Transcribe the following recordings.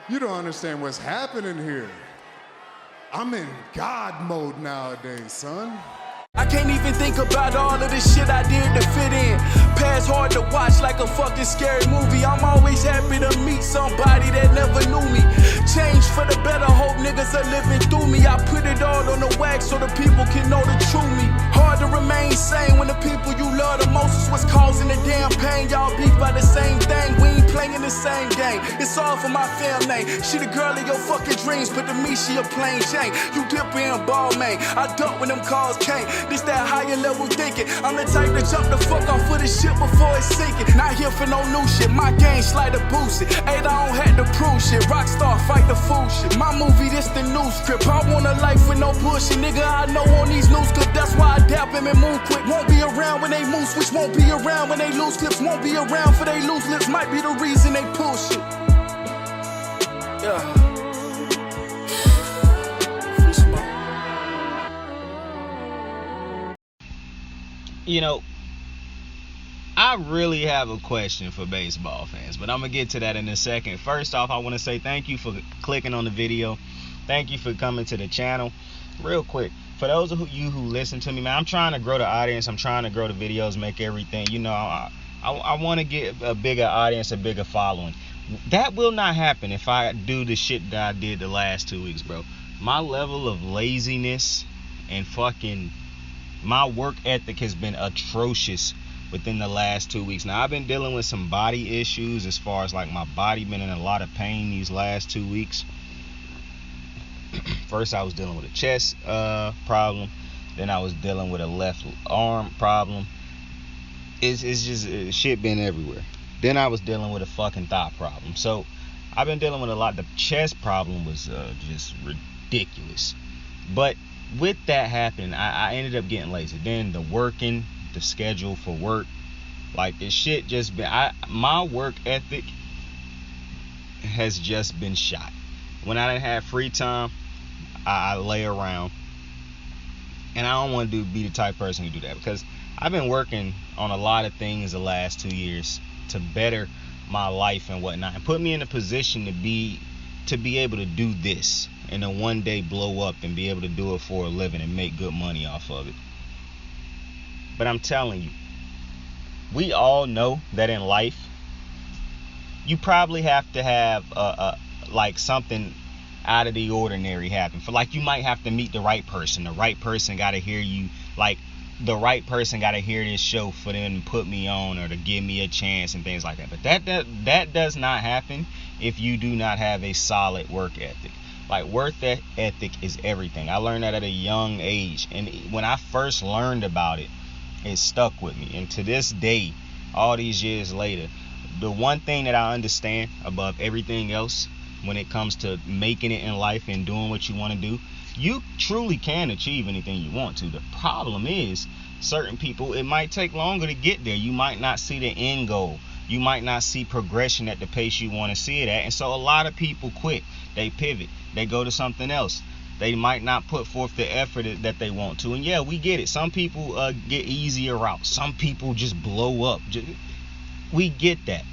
You don't understand what's happening here. I'm in God mode nowadays, son. I can't even think about all of the shit I did to fit in. Past hard to watch like a fucking scary movie. I'm always happy to meet somebody that never knew me. Change for the better, hope niggas are living through me. I put it all on the wax so the people can know the true me. Hard to remain sane when the people you love the most is what's causing the damn pain. Y'all beef by the same thing, we ain't playing the same game. It's all for my family. She the girl of your fucking dreams, but to me she a plain Jane. You dipper and ball man, I duck when them calls came. This that higher level thinking. I'm the type to jump the fuck off of the shit before it's sinking. Not here for no new shit. My game slide to boost it. Ain't I don't have to prove shit. Rockstar fight the fool shit. My movie, this the new script. I want a life with no bullshit. Nigga, I know on these news clips. That's why I dap him and move quick. Won't be around when they move switch. Won't be around when they lose clips. Won't be around for they lose lips. Might be the reason they pull shit. Yeah. You know, I really have a question for baseball fans, but I'm going to get to that in a second. First off, I want to say thank you for clicking on the video. Thank you for coming to the channel. Real quick, for those of you who listen to me, man, I'm trying to grow the audience. I'm trying to grow the videos, make everything. You know, I want to get a bigger audience, a bigger following. That will not happen if I do the shit that I did the last 2 weeks, bro. My level of laziness and fucking... my work ethic has been atrocious within the last 2 weeks. Now, I've been dealing with some body issues as far as like my body been in a lot of pain these last 2 weeks. First, I was dealing with a chest problem. Then I was dealing with a left arm problem. It's just shit been everywhere. Then I was dealing with a fucking thigh problem. So I've been dealing with a lot. The chest problem was just ridiculous. But with that happening, I ended up getting lazy. Then the working, the schedule for work, like this shit just been, my work ethic has just been shot. When I didn't have free time, I lay around, and I don't want to be the type of person who do that, because I've been working on a lot of things the last 2 years to better my life and whatnot, and put me in a position to be able to do this and then one day blow up and be able to do it for a living and make good money off of it. But I'm telling you, we all know that in life you probably have to have like something out of the ordinary happen. For like, you might have to meet the right person. The right person got to hear you. Like, the right person got to hear this show for them to put me on or to give me a chance and things like that. But that does not happen if you do not have a solid work ethic. Like, work ethic is everything. I learned that at a young age, and when I first learned about it, it stuck with me. And to this day, all these years later, the one thing that I understand above everything else when it comes to making it in life and doing what you want to do, you truly can achieve anything you want to. The problem is, certain people, it might take longer to get there. You might not see the end goal. You might not see progression at the pace you want to see it at. And so a lot of people quit. They pivot. They go to something else. They might not put forth the effort that they want to. And yeah, we get it. Some people get easier routes. Some people just blow up. We get that.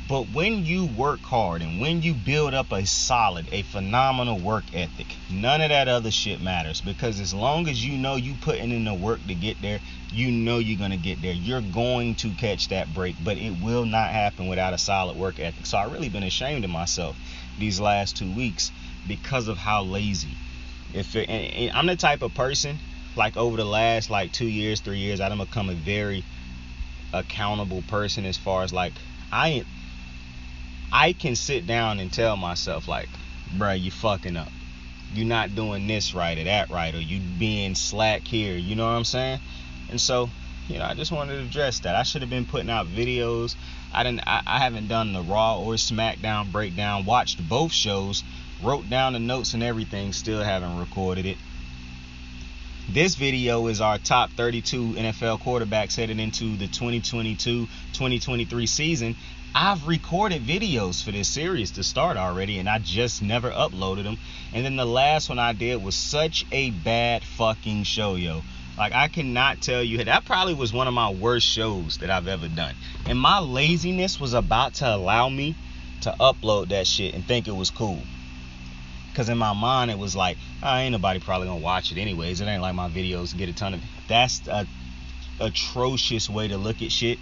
But when you work hard and when you build up a phenomenal work ethic, none of that other shit matters. Because as long as you know you putting in the work to get there, you know you're going to get there. You're going to catch that break. But it will not happen without a solid work ethic. So I've really been ashamed of myself these last 2 weeks because of how lazy. And I'm the type of person, like over the last like 2 years, 3 years, I've become a very accountable person as far as like, I can sit down and tell myself like, bruh, you fucking up. You're not doing this right or that right, or you being slack here. You know what I'm saying? And so, you know, I just wanted to address that. I should have been putting out videos. I haven't done the Raw or SmackDown breakdown. Watched both shows, wrote down the notes and everything. Still haven't recorded it. This video is our top 32 NFL quarterbacks headed into the 2022-2023 season. I've recorded videos for this series to start already, and I just never uploaded them. And then the last one I did was such a bad fucking show, yo. Like, I cannot tell you, that probably was one of my worst shows that I've ever done. And my laziness was about to allow me to upload that shit and think it was cool. Because in my mind, it was like, ain't nobody probably gonna watch it anyways. It ain't like my videos get a ton of... That's a atrocious way to look at shit.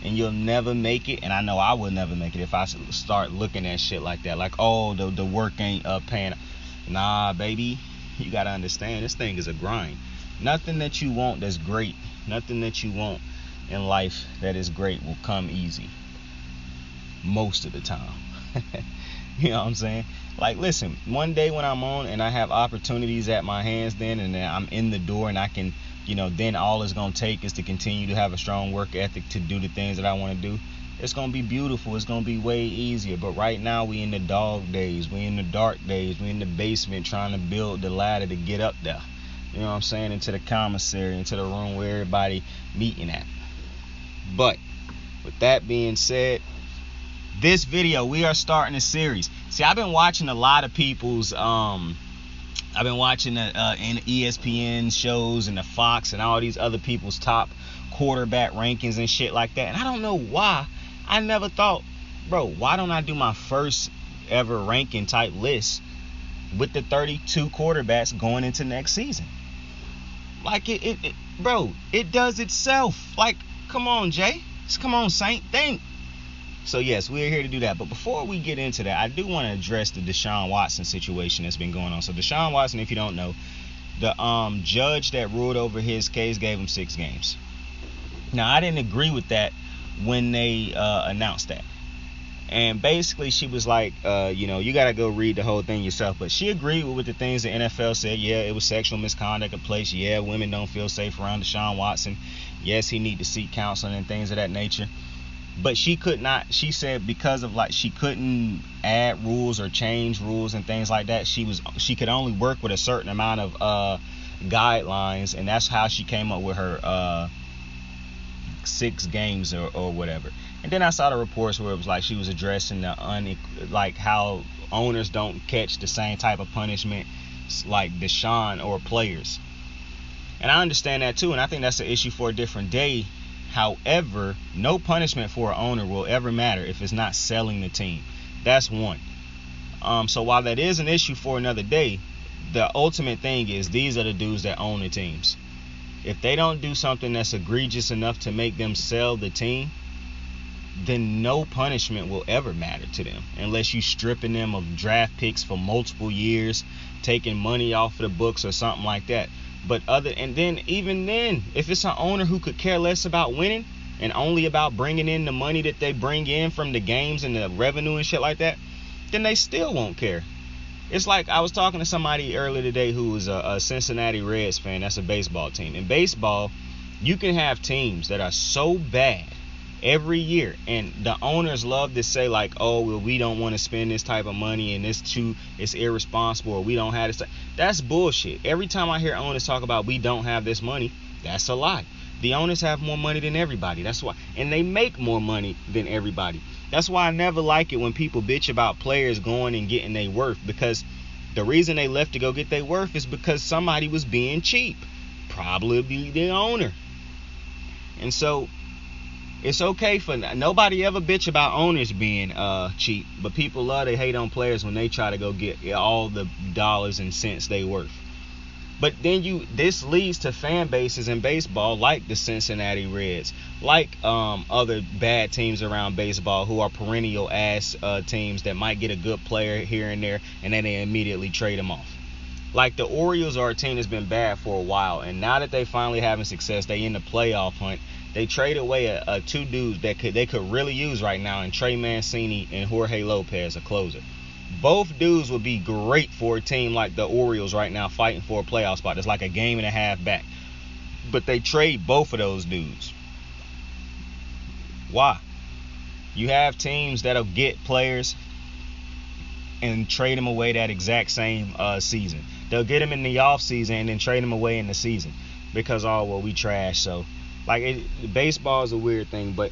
And you'll never make it. And I know I will never make it if I start looking at shit like that. Like, oh, the work ain't paying. Nah, baby. You gotta understand, this thing is a grind. Nothing that you want that's great, nothing that you want in life that is great will come easy. Most of the time. You know what I'm saying? Like, listen, one day when I'm on and I have opportunities at my hands then, and then I'm in the door and I can, you know, then all it's going to take is to continue to have a strong work ethic to do the things that I want to do. It's going to be beautiful. It's going to be way easier. But right now we in the dog days. We in the dark days. We in the basement trying to build the ladder to get up there. You know what I'm saying? Into the commissary, into the room where everybody meeting at. But with that being said, this video, we are starting a series. See, I've been watching a lot of people's I've been watching the ESPN shows and the Fox and all these other people's top quarterback rankings and shit like that. And I don't know why. I never thought, bro, why don't I do my first ever ranking type list with the 32 quarterbacks going into next season? Like, bro, it does itself. Like, come on, Jay. Come on, Saint. Think. So, yes, we're here to do that. But before we get into that, I do want to address the Deshaun Watson situation that's been going on. So, Deshaun Watson, if you don't know, the judge that ruled over his case gave him 6 games. Now, I didn't agree with that when they announced that. And basically, she was like, you know, you got to go read the whole thing yourself. But she agreed with the things the NFL said. Yeah, it was sexual misconduct in place. Yeah, women don't feel safe around Deshaun Watson. Yes, he need to seek counseling and things of that nature. But she could not, she said, because of like, she couldn't add rules or change rules and things like that. She could only work with a certain amount of guidelines, and that's how she came up with her 6 games or whatever. And then I saw the reports where it was like she was addressing the like how owners don't catch the same type of punishment like Deshaun or players. And I understand that too, and I think that's an issue for a different day. However, no punishment for an owner will ever matter if it's not selling the team. That's one. So while that is an issue for another day, the ultimate thing is these are the dudes that own the teams. If they don't do something that's egregious enough to make them sell the team, then no punishment will ever matter to them unless you stripping them of draft picks for multiple years, taking money off of the books or something like that. But even then, if it's an owner who could care less about winning and only about bringing in the money that they bring in from the games and the revenue and shit like that, then they still won't care. It's like I was talking to somebody earlier today who was a Cincinnati Reds fan. That's a baseball team. In baseball, you can have teams that are so bad every year, and the owners love to say like, oh, well, we don't want to spend this type of money and it's irresponsible, or we don't have this. That's bullshit. Every time I hear owners talk about we don't have this money, that's a lie. The owners have more money than everybody. That's why, and they make more money than everybody. That's why I never like it when people bitch about players going and getting their worth, because the reason they left to go get their worth is because somebody was being cheap, probably the owner. And so it's okay for nobody ever bitch about owners being cheap, but people love to hate on players when they try to go get all the dollars and cents they worth. But then this leads to fan bases in baseball like the Cincinnati Reds, like other bad teams around baseball who are perennial ass teams that might get a good player here and there and then they immediately trade them off. Like the Orioles are a team that's been bad for a while, and now that they finally having success, they in the playoff hunt. They trade away 2 dudes that they could really use right now, in Trey Mancini and Jorge Lopez, a closer. Both dudes would be great for a team like the Orioles right now fighting for a playoff spot. It's like a game and a half back. But they trade both of those dudes. Why? You have teams that'll get players and trade them away that exact same season. They'll get them in the off season and then trade them away in the season because, oh, well, we trash, so... Like, baseball is a weird thing, but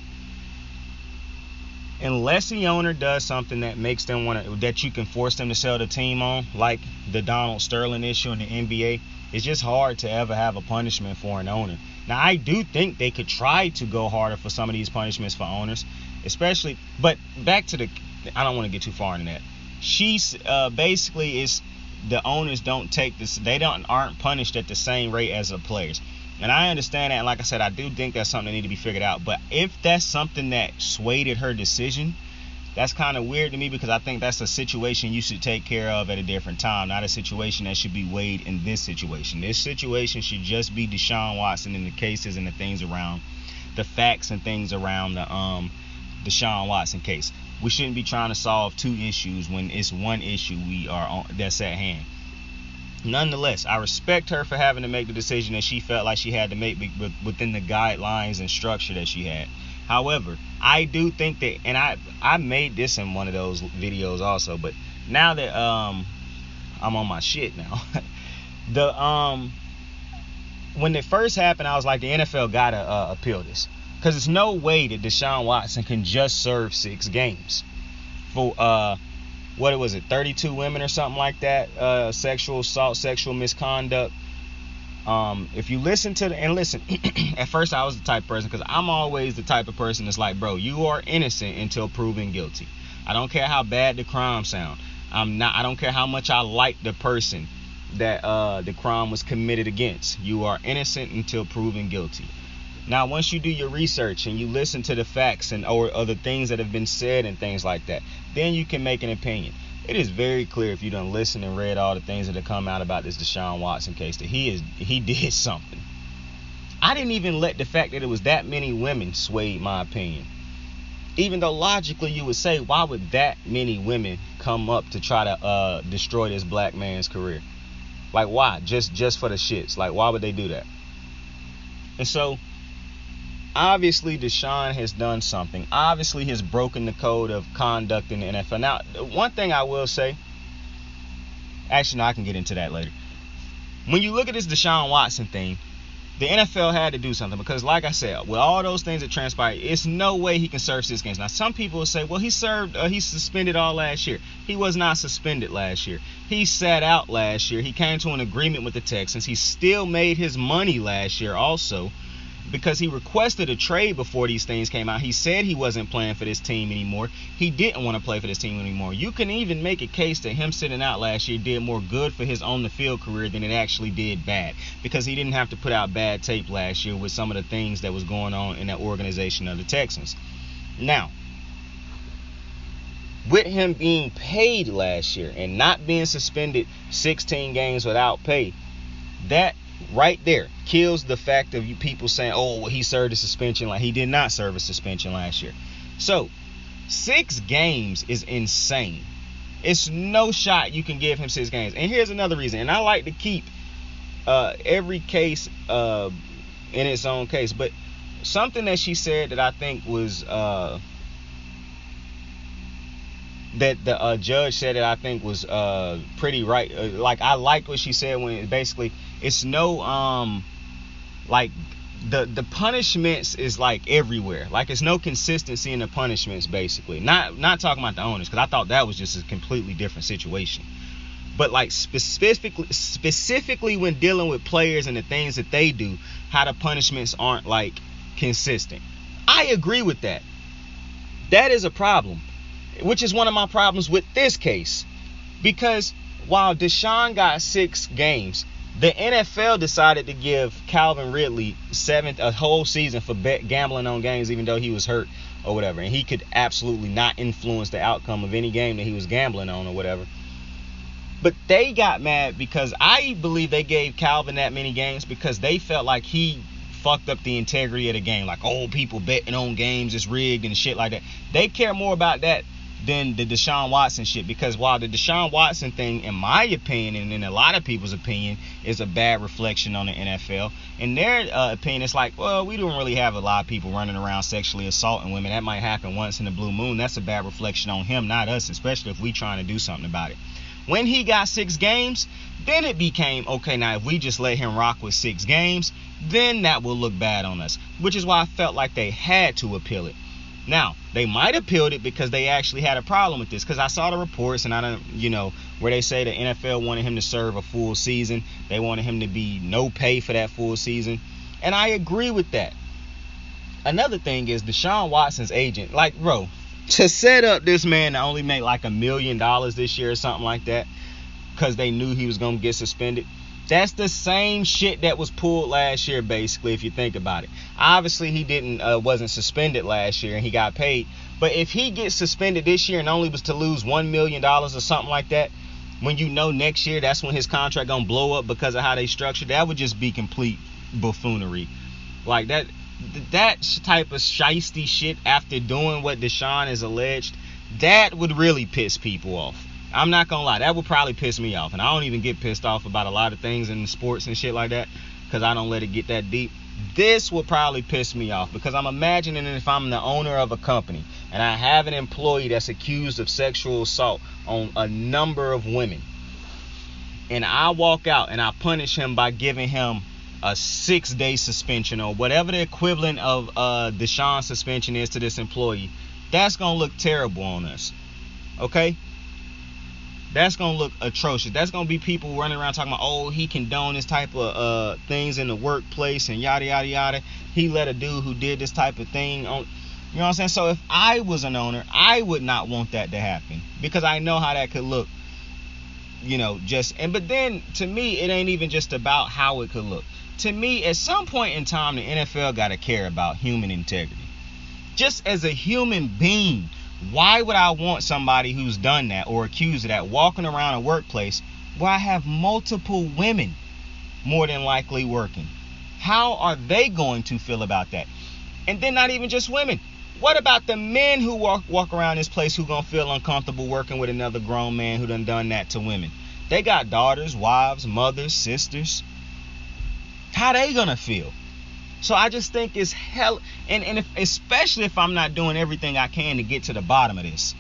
unless the owner does something that makes them that you can force them to sell the team on, like the Donald Sterling issue in the NBA, it's just hard to ever have a punishment for an owner. Now, I do think they could try to go harder for some of these punishments for owners, especially, but back to the I don't want to get too far into that. She's basically is the owners don't take this. They aren't punished at the same rate as the players. And I understand that, and like I said, I do think that's something that need to be figured out. But if that's something that swayed her decision, that's kind of weird to me, because I think that's a situation you should take care of at a different time, not a situation that should be weighed in this situation. This situation should just be Deshaun Watson and the cases and the things around, the facts and things around the Deshaun Watson case. We shouldn't be trying to solve two issues when it's one issue that's at hand. Nonetheless, I respect her for having to make the decision that she felt like she had to make within the guidelines and structure that she had. However, I do think that, and I made this in one of those videos also, but now that I'm on my shit now, when it first happened, I was like, the NFL gotta appeal this, because there's no way that Deshaun Watson can just serve 6 games for what was it, 32 women or something like that, sexual assault, sexual misconduct. If you listen to at first I was the type of person, because I'm always the type of person that's like, bro, you are innocent until proven guilty. I don't care how bad the crime sound. I don't care how much I like the person that the crime was committed against. You are innocent until proven guilty. Now, once you do your research and you listen to the facts or the things that have been said and things like that, then you can make an opinion. It is very clear, if you done listened and read all the things that have come out about this Deshaun Watson case, that he did something. I didn't even let the fact that it was that many women sway my opinion. Even though logically you would say, why would that many women come up to try to destroy this black man's career? Like, why? Just for the shits. Like, why would they do that? And so, obviously, Deshaun has done something. Obviously, he's broken the code of conduct in the NFL. Now, one thing I will say, actually, no, I can get into that later. When you look at this Deshaun Watson thing, the NFL had to do something, because, like I said, with all those things that transpired, it's no way he can serve 6 games. Now, some people will say, well, he's suspended all last year. He was not suspended last year. He sat out last year. He came to an agreement with the Texans. He still made his money last year also, because he requested a trade before these things came out. He said he wasn't playing for this team anymore. He didn't want to play for this team anymore. You can even make a case that him sitting out last year did more good for his on-the-field career than it actually did bad, because he didn't have to put out bad tape last year with some of the things that was going on in that organization of the Texans. Now, with him being paid last year and not being suspended 16 games without pay, that right there kills the fact of you people saying, oh, well, he served a suspension. Like, he did not serve a suspension last year. So 6 games is insane. It's no shot you can give him 6 games. And here's another reason, and I like to keep every case in its own case, but something that she said that I think was that the judge said that I think was pretty right. Like, I liked what she said when basically it's no like the punishments is like everywhere. Like, it's no consistency in the punishments, basically. Not talking about the owners, because I thought that was just a completely different situation. But like specifically when dealing with players and the things that they do, how the punishments aren't like consistent. I agree with that. That is a problem, which is one of my problems with this case, because while Deshaun got 6 games, the NFL decided to give Calvin Ridley a whole season for gambling on games, even though he was hurt or whatever, and he could absolutely not influence the outcome of any game that he was gambling on or whatever. But they got mad because I believe they gave Calvin that many games because they felt like he fucked up the integrity of the game. Like, oh, people betting on games is rigged and shit like that. They care more about that than the Deshaun Watson shit, because while the Deshaun Watson thing, in my opinion and in a lot of people's opinion, is a bad reflection on the NFL, in their opinion, it's like, well, we don't really have a lot of people running around sexually assaulting women. That might happen once in a blue moon. That's a bad reflection on him, not us, especially if we trying to do something about it. When he got 6 games, then it became, okay, now if we just let him rock with 6 games, then that will look bad on us, which is why I felt like they had to appeal it. Now, they might have appealed it because they actually had a problem with this, because I saw the reports and I don't, where they say the NFL wanted him to serve a full season. They wanted him to be no pay for that full season. And I agree with that. Another thing is Deshaun Watson's agent. Like, bro, To set up this man to only make like $1 million this year or something like that, because they knew he was going to get suspended. That's the same shit that was pulled last year, basically, if you think about it. Obviously, he wasn't suspended last year and he got paid. But if he gets suspended this year and only was to lose $1 million or something like that, when you know next year that's when his contract gonna blow up because of how they structured, that would just be complete buffoonery. Like that type of shiesty shit after doing what Deshaun is alleged, that would really piss people off. I'm not gonna lie, that would probably piss me off. And I don't even get pissed off about a lot of things in sports and shit like that, because I don't let it get that deep. This would probably piss me off, because I'm imagining if I'm the owner of a company and I have an employee that's accused of sexual assault on a number of women, and I walk out and I punish him by giving him a 6-day suspension or whatever the equivalent of Deshaun's suspension is to this employee, that's gonna look terrible on us. Okay? That's gonna look atrocious. That's gonna be people running around talking about, oh, he condoned this type of things in the workplace and yada yada yada. He let a dude who did this type of thing on, you know what I'm saying? So if I was an owner, I would not want that to happen, because I know how that could look. You know, but then to me, it ain't even just about how it could look. To me, at some point in time, the NFL gotta care about human integrity. Just as a human being, why would I want somebody who's done that or accused of that walking around a workplace where I have multiple women more than likely working? How are they going to feel about that? And then not even just women. What about the men who walk around this place who gonna feel uncomfortable working with another grown man who done that to women? They got daughters, wives, mothers, sisters. How they gonna feel? So I just think it's hell, and especially if I'm not doing everything I can to get to the bottom of this.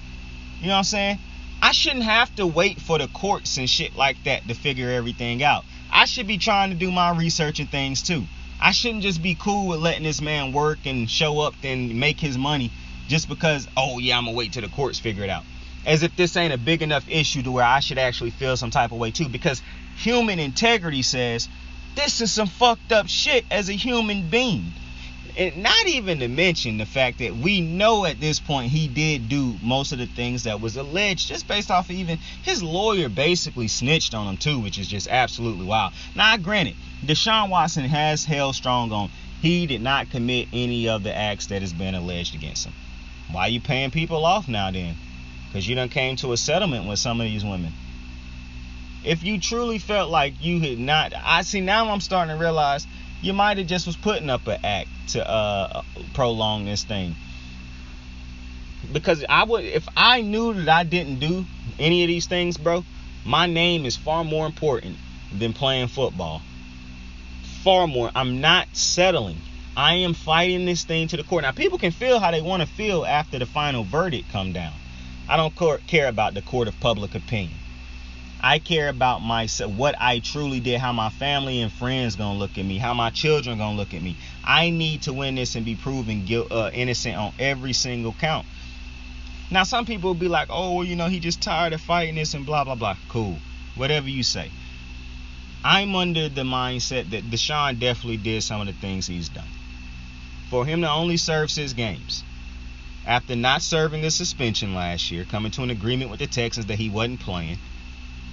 You know what I'm saying? I shouldn't have to wait for the courts and shit like that to figure everything out. I should be trying to do my research and things too. I shouldn't just be cool with letting this man work and show up and make his money just because, oh yeah, I'm gonna wait till the courts figure it out. As if this ain't a big enough issue to where I should actually feel some type of way too. Because human integrity says this is some fucked up shit as a human being. And not even to mention the fact that we know at this point he did do most of the things that was alleged, just based off of even his lawyer basically snitched on him too, which is just absolutely wild. Now, granted, Deshaun Watson has held strong on he did not commit any of the acts that has been alleged against him. Why are you paying people off now then? Because you done came to a settlement with some of these women. If you truly felt like you had not, now I'm starting to realize you might have just was putting up an act to prolong this thing. Because if I knew that I didn't do any of these things, bro, my name is far more important than playing football. Far more. I'm not settling. I am fighting this thing to the court. Now, people can feel how they want to feel after the final verdict come down. I don't care about the court of public opinion. I care about myself, what I truly did, how my family and friends gonna look at me, how my children gonna look at me. I need to win this and be proven innocent on every single count. Now, some people will be like, oh, well, you know, he just tired of fighting this and blah, blah, blah. Cool. Whatever you say. I'm under the mindset that Deshaun definitely did some of the things he's done. For him to only serve 6 games, after not serving a suspension last year, coming to an agreement with the Texans that he wasn't playing,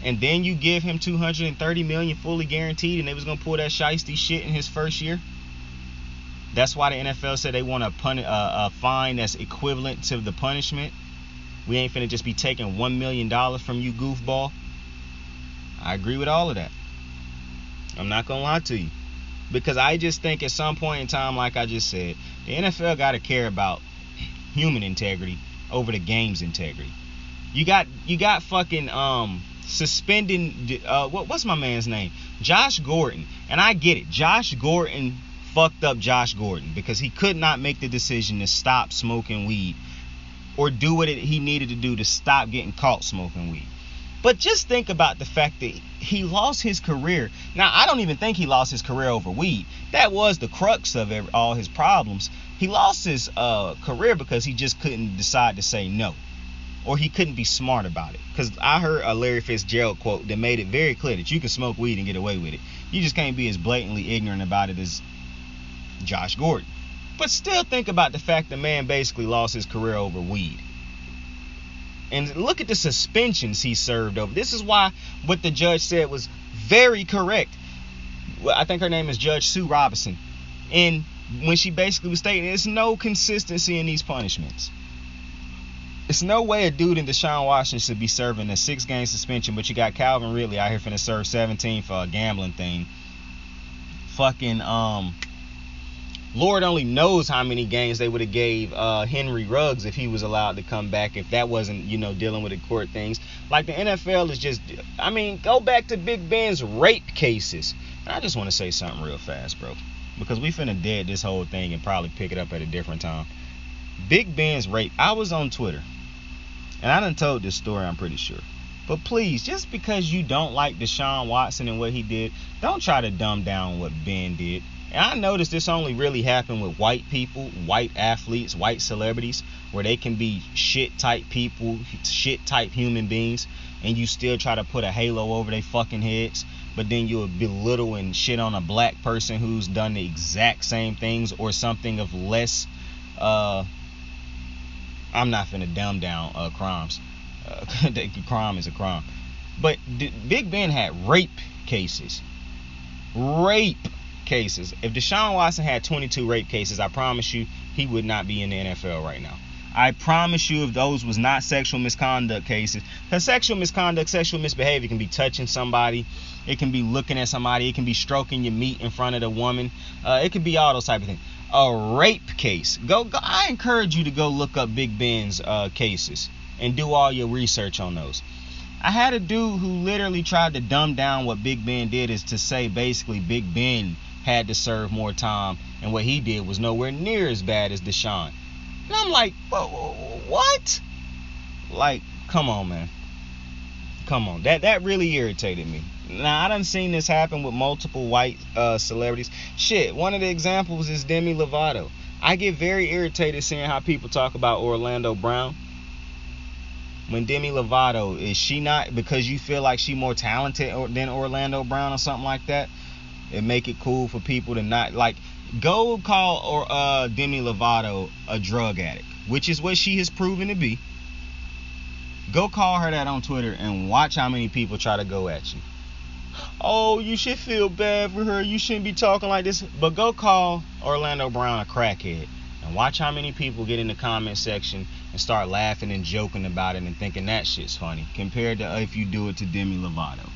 and then you give him $230 million fully guaranteed, and they was gonna pull that shiesty shit in his first year. That's why the NFL said they want a fine that's equivalent to the punishment. We ain't finna just be taking $1 million from you, goofball. I agree with all of that. I'm not gonna lie to you, because I just think at some point in time, like I just said, the NFL gotta care about human integrity over the game's integrity. You got fucking suspending what's my man's name? Josh Gordon. And I get it. Josh Gordon fucked up Josh Gordon because he could not make the decision to stop smoking weed or do what he needed to do to stop getting caught smoking weed. But just think about the fact that he lost his career. Now, I don't even think he lost his career over weed. That was the crux of all his problems. He lost his career because he just couldn't decide to say no. Or he couldn't be smart about it. Because I heard a Larry Fitzgerald quote that made it very clear that you can smoke weed and get away with it. You just can't be as blatantly ignorant about it as Josh Gordon. But still think about the fact the man basically lost his career over weed. And look at the suspensions he served over. This is why what the judge said was very correct. I think her name is Judge Sue Robinson. And when she basically was stating there's no consistency in these punishments. It's no way a dude in Deshaun Watson should be serving a 6-game suspension, but you got Calvin Ridley out here finna serve 17 for a gambling thing. Fucking Lord only knows how many games they would have gave Henry Ruggs if he was allowed to come back, if that wasn't, dealing with the court things. Like, the NFL is just, go back to Big Ben's rape cases. And I just want to say something real fast, bro, because we finna dead this whole thing and probably pick it up at a different time. Big Ben's rape. I was on Twitter, and I done told this story, I'm pretty sure. But please, just because you don't like Deshaun Watson and what he did, don't try to dumb down what Ben did. And I noticed this only really happened with white people, white athletes, white celebrities, where they can be shit-type people, shit-type human beings, and you still try to put a halo over their fucking heads, but then you'll belittle and shit on a black person who's done the exact same things or something of less, I'm not finna dumb down crimes. Crime is a crime. But Big Ben had rape cases. Rape cases. If Deshaun Watson had 22 rape cases, I promise you he would not be in the NFL right now. I promise you if those was not sexual misconduct cases, because sexual misconduct, sexual misbehavior can be touching somebody, it can be looking at somebody, it can be stroking your meat in front of the woman, it can be all those type of things. A rape case, go I encourage you to go look up Big Ben's cases and do all your research on those. I had a dude who literally tried to dumb down what Big Ben did, is to say basically Big Ben had to serve more time and what he did was nowhere near as bad as Deshaun. And I'm like, what? Like, come on, man. Come on. That really irritated me. Now, I done seen this happen with multiple white celebrities. Shit, one of the examples is Demi Lovato. I get very irritated seeing how people talk about Orlando Brown. When Demi Lovato, is she not, because you feel like she more talented than Orlando Brown or something like that, it make it cool for people to not, like, go call Demi Lovato a drug addict, which is what she has proven to be. Go call her that on Twitter and watch how many people try to go at you. Oh, you should feel bad for her, you shouldn't be talking like this. But go call Orlando Brown a crackhead and watch how many people get in the comment section and start laughing and joking about it and thinking that shit's funny, compared to if you do it to Demi Lovato.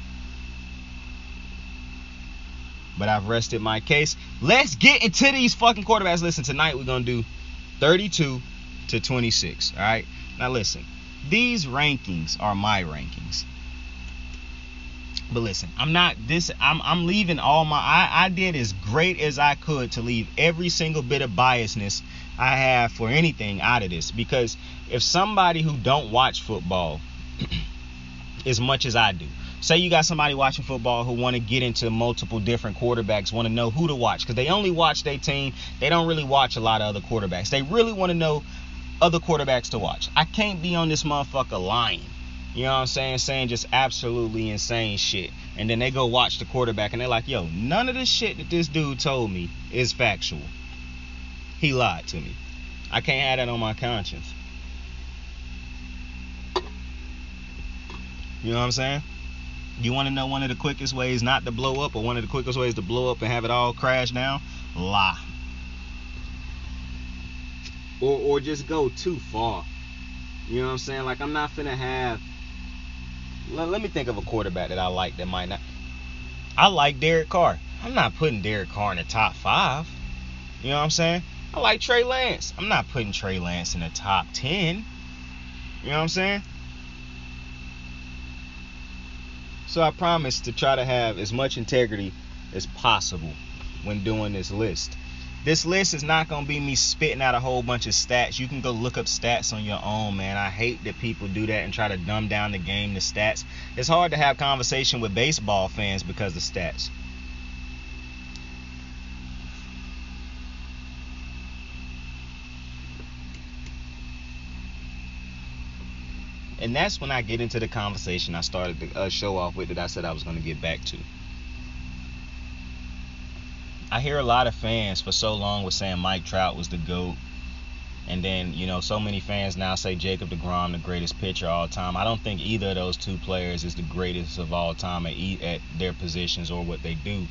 But I've rested my case. Let's get into these fucking quarterbacks. Listen, tonight we're going to do 32 to 26. All right? Now listen, these rankings are my rankings. But listen, I'm leaving all my, I did as great as I could to leave every single bit of biasness I have for anything out of this. Because if somebody who don't watch football as much as I do, say you got somebody watching football who want to get into multiple different quarterbacks, want to know who to watch, because they only watch their team, they don't really watch a lot of other quarterbacks. They really want to know other quarterbacks to watch. I can't be on this motherfucker lying. You know what I'm saying just absolutely insane shit. And then they go watch the quarterback and they're like, yo, none of the shit that this dude told me is factual. He lied to me. I can't have that on my conscience. You know what I'm saying? You want to know one of the quickest ways not to blow up, or one of the quickest ways to blow up and have it all crash down? Lie. Or just go too far. You know what I'm saying? Like, I'm not finna have... Let me think of a quarterback that I like that might not... I like Derek Carr. I'm not putting Derek Carr in the top 5. You know what I'm saying? I like Trey Lance. I'm not putting Trey Lance in the top 10. You know what I'm saying? So I promise to try to have as much integrity as possible when doing this list. This list is not going to be me spitting out a whole bunch of stats. You can go look up stats on your own, man. I hate that people do that and try to dumb down the game to stats. It's hard to have conversation with baseball fans because of stats. And that's when I get into the conversation I started the show off with that I said I was going to get back to. I hear a lot of fans for so long was saying Mike Trout was the GOAT. And then, so many fans now say Jacob deGrom the greatest pitcher of all time. I don't think either of those two players is the greatest of all time at their positions or what they do.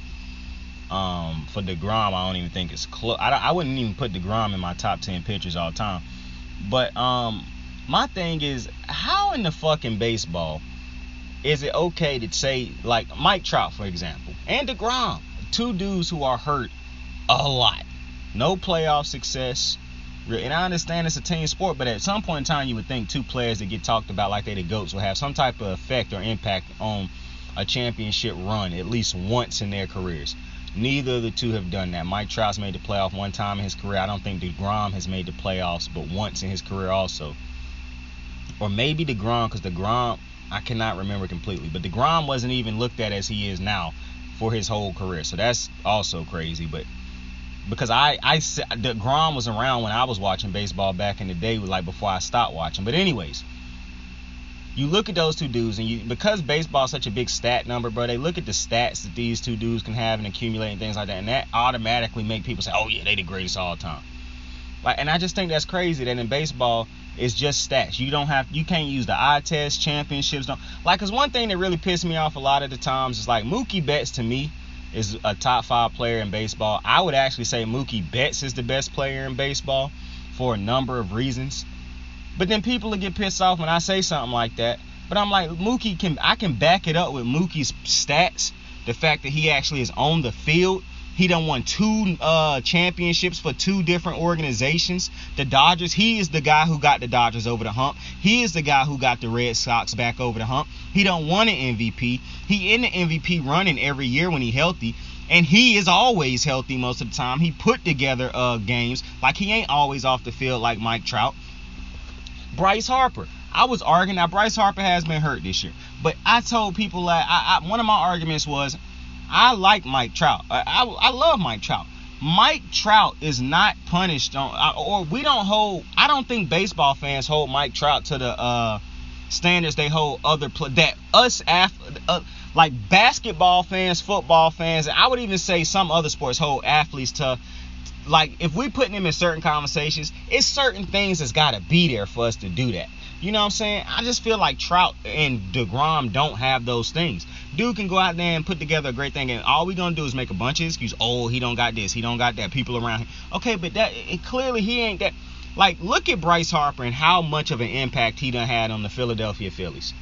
For deGrom, I don't even think it's close. I wouldn't even put deGrom in my top 10 pitchers all time. But my thing is, how in the fucking baseball is it okay to say, like Mike Trout, for example, and deGrom, two dudes who are hurt a lot, no playoff success. And I understand it's a team sport, but at some point in time, you would think two players that get talked about like they the GOATs will have some type of effect or impact on a championship run at least once in their careers. Neither of the two have done that. Mike Trout's made the playoff one time in his career. I don't think deGrom has made the playoffs but once in his career also. Or maybe deGrom, because deGrom, I cannot remember completely, but deGrom wasn't even looked at as he is now for his whole career. So that's also crazy, but because deGrom was around when I was watching baseball back in the day, like before I stopped watching. But anyways, you look at those two dudes, and because baseball is such a big stat number, bro, they look at the stats that these two dudes can have and accumulate and things like that, and that automatically make people say, oh yeah, they the greatest all time. And I just think that's crazy that in baseball it's just stats. You can't use the eye test, championships. Cause one thing that really pissed me off a lot of the times is like Mookie Betts to me is a top 5 player in baseball. I would actually say Mookie Betts is the best player in baseball for a number of reasons. But then people will get pissed off when I say something like that. But I'm like, I can back it up with Mookie's stats. The fact that he actually is on the field. He done won 2 championships for 2 different organizations. The Dodgers, he is the guy who got the Dodgers over the hump. He is the guy who got the Red Sox back over the hump. He done won an MVP. He in the MVP running every year when he healthy. And he is always healthy most of the time. He put together games. Like, he ain't always off the field like Mike Trout. Bryce Harper. I was arguing. Now, Bryce Harper has been hurt this year. But I told people that one of my arguments was, I like Mike Trout. I love Mike Trout. Mike Trout is not punished I don't think baseball fans hold Mike Trout to the standards they hold like basketball fans, football fans, and I would even say some other sports hold athletes to. Like, if we putting them in certain conversations, it's certain things that's got to be there for us to do that. You know what I'm saying? I just feel like Trout and deGrom don't have those things. Dude can go out there and put together a great thing, and all we going to do is make a bunch of excuses. Oh, he don't got this. He don't got that. People around him. Okay, but clearly he ain't that. Like, look at Bryce Harper and how much of an impact he done had on the Philadelphia Phillies.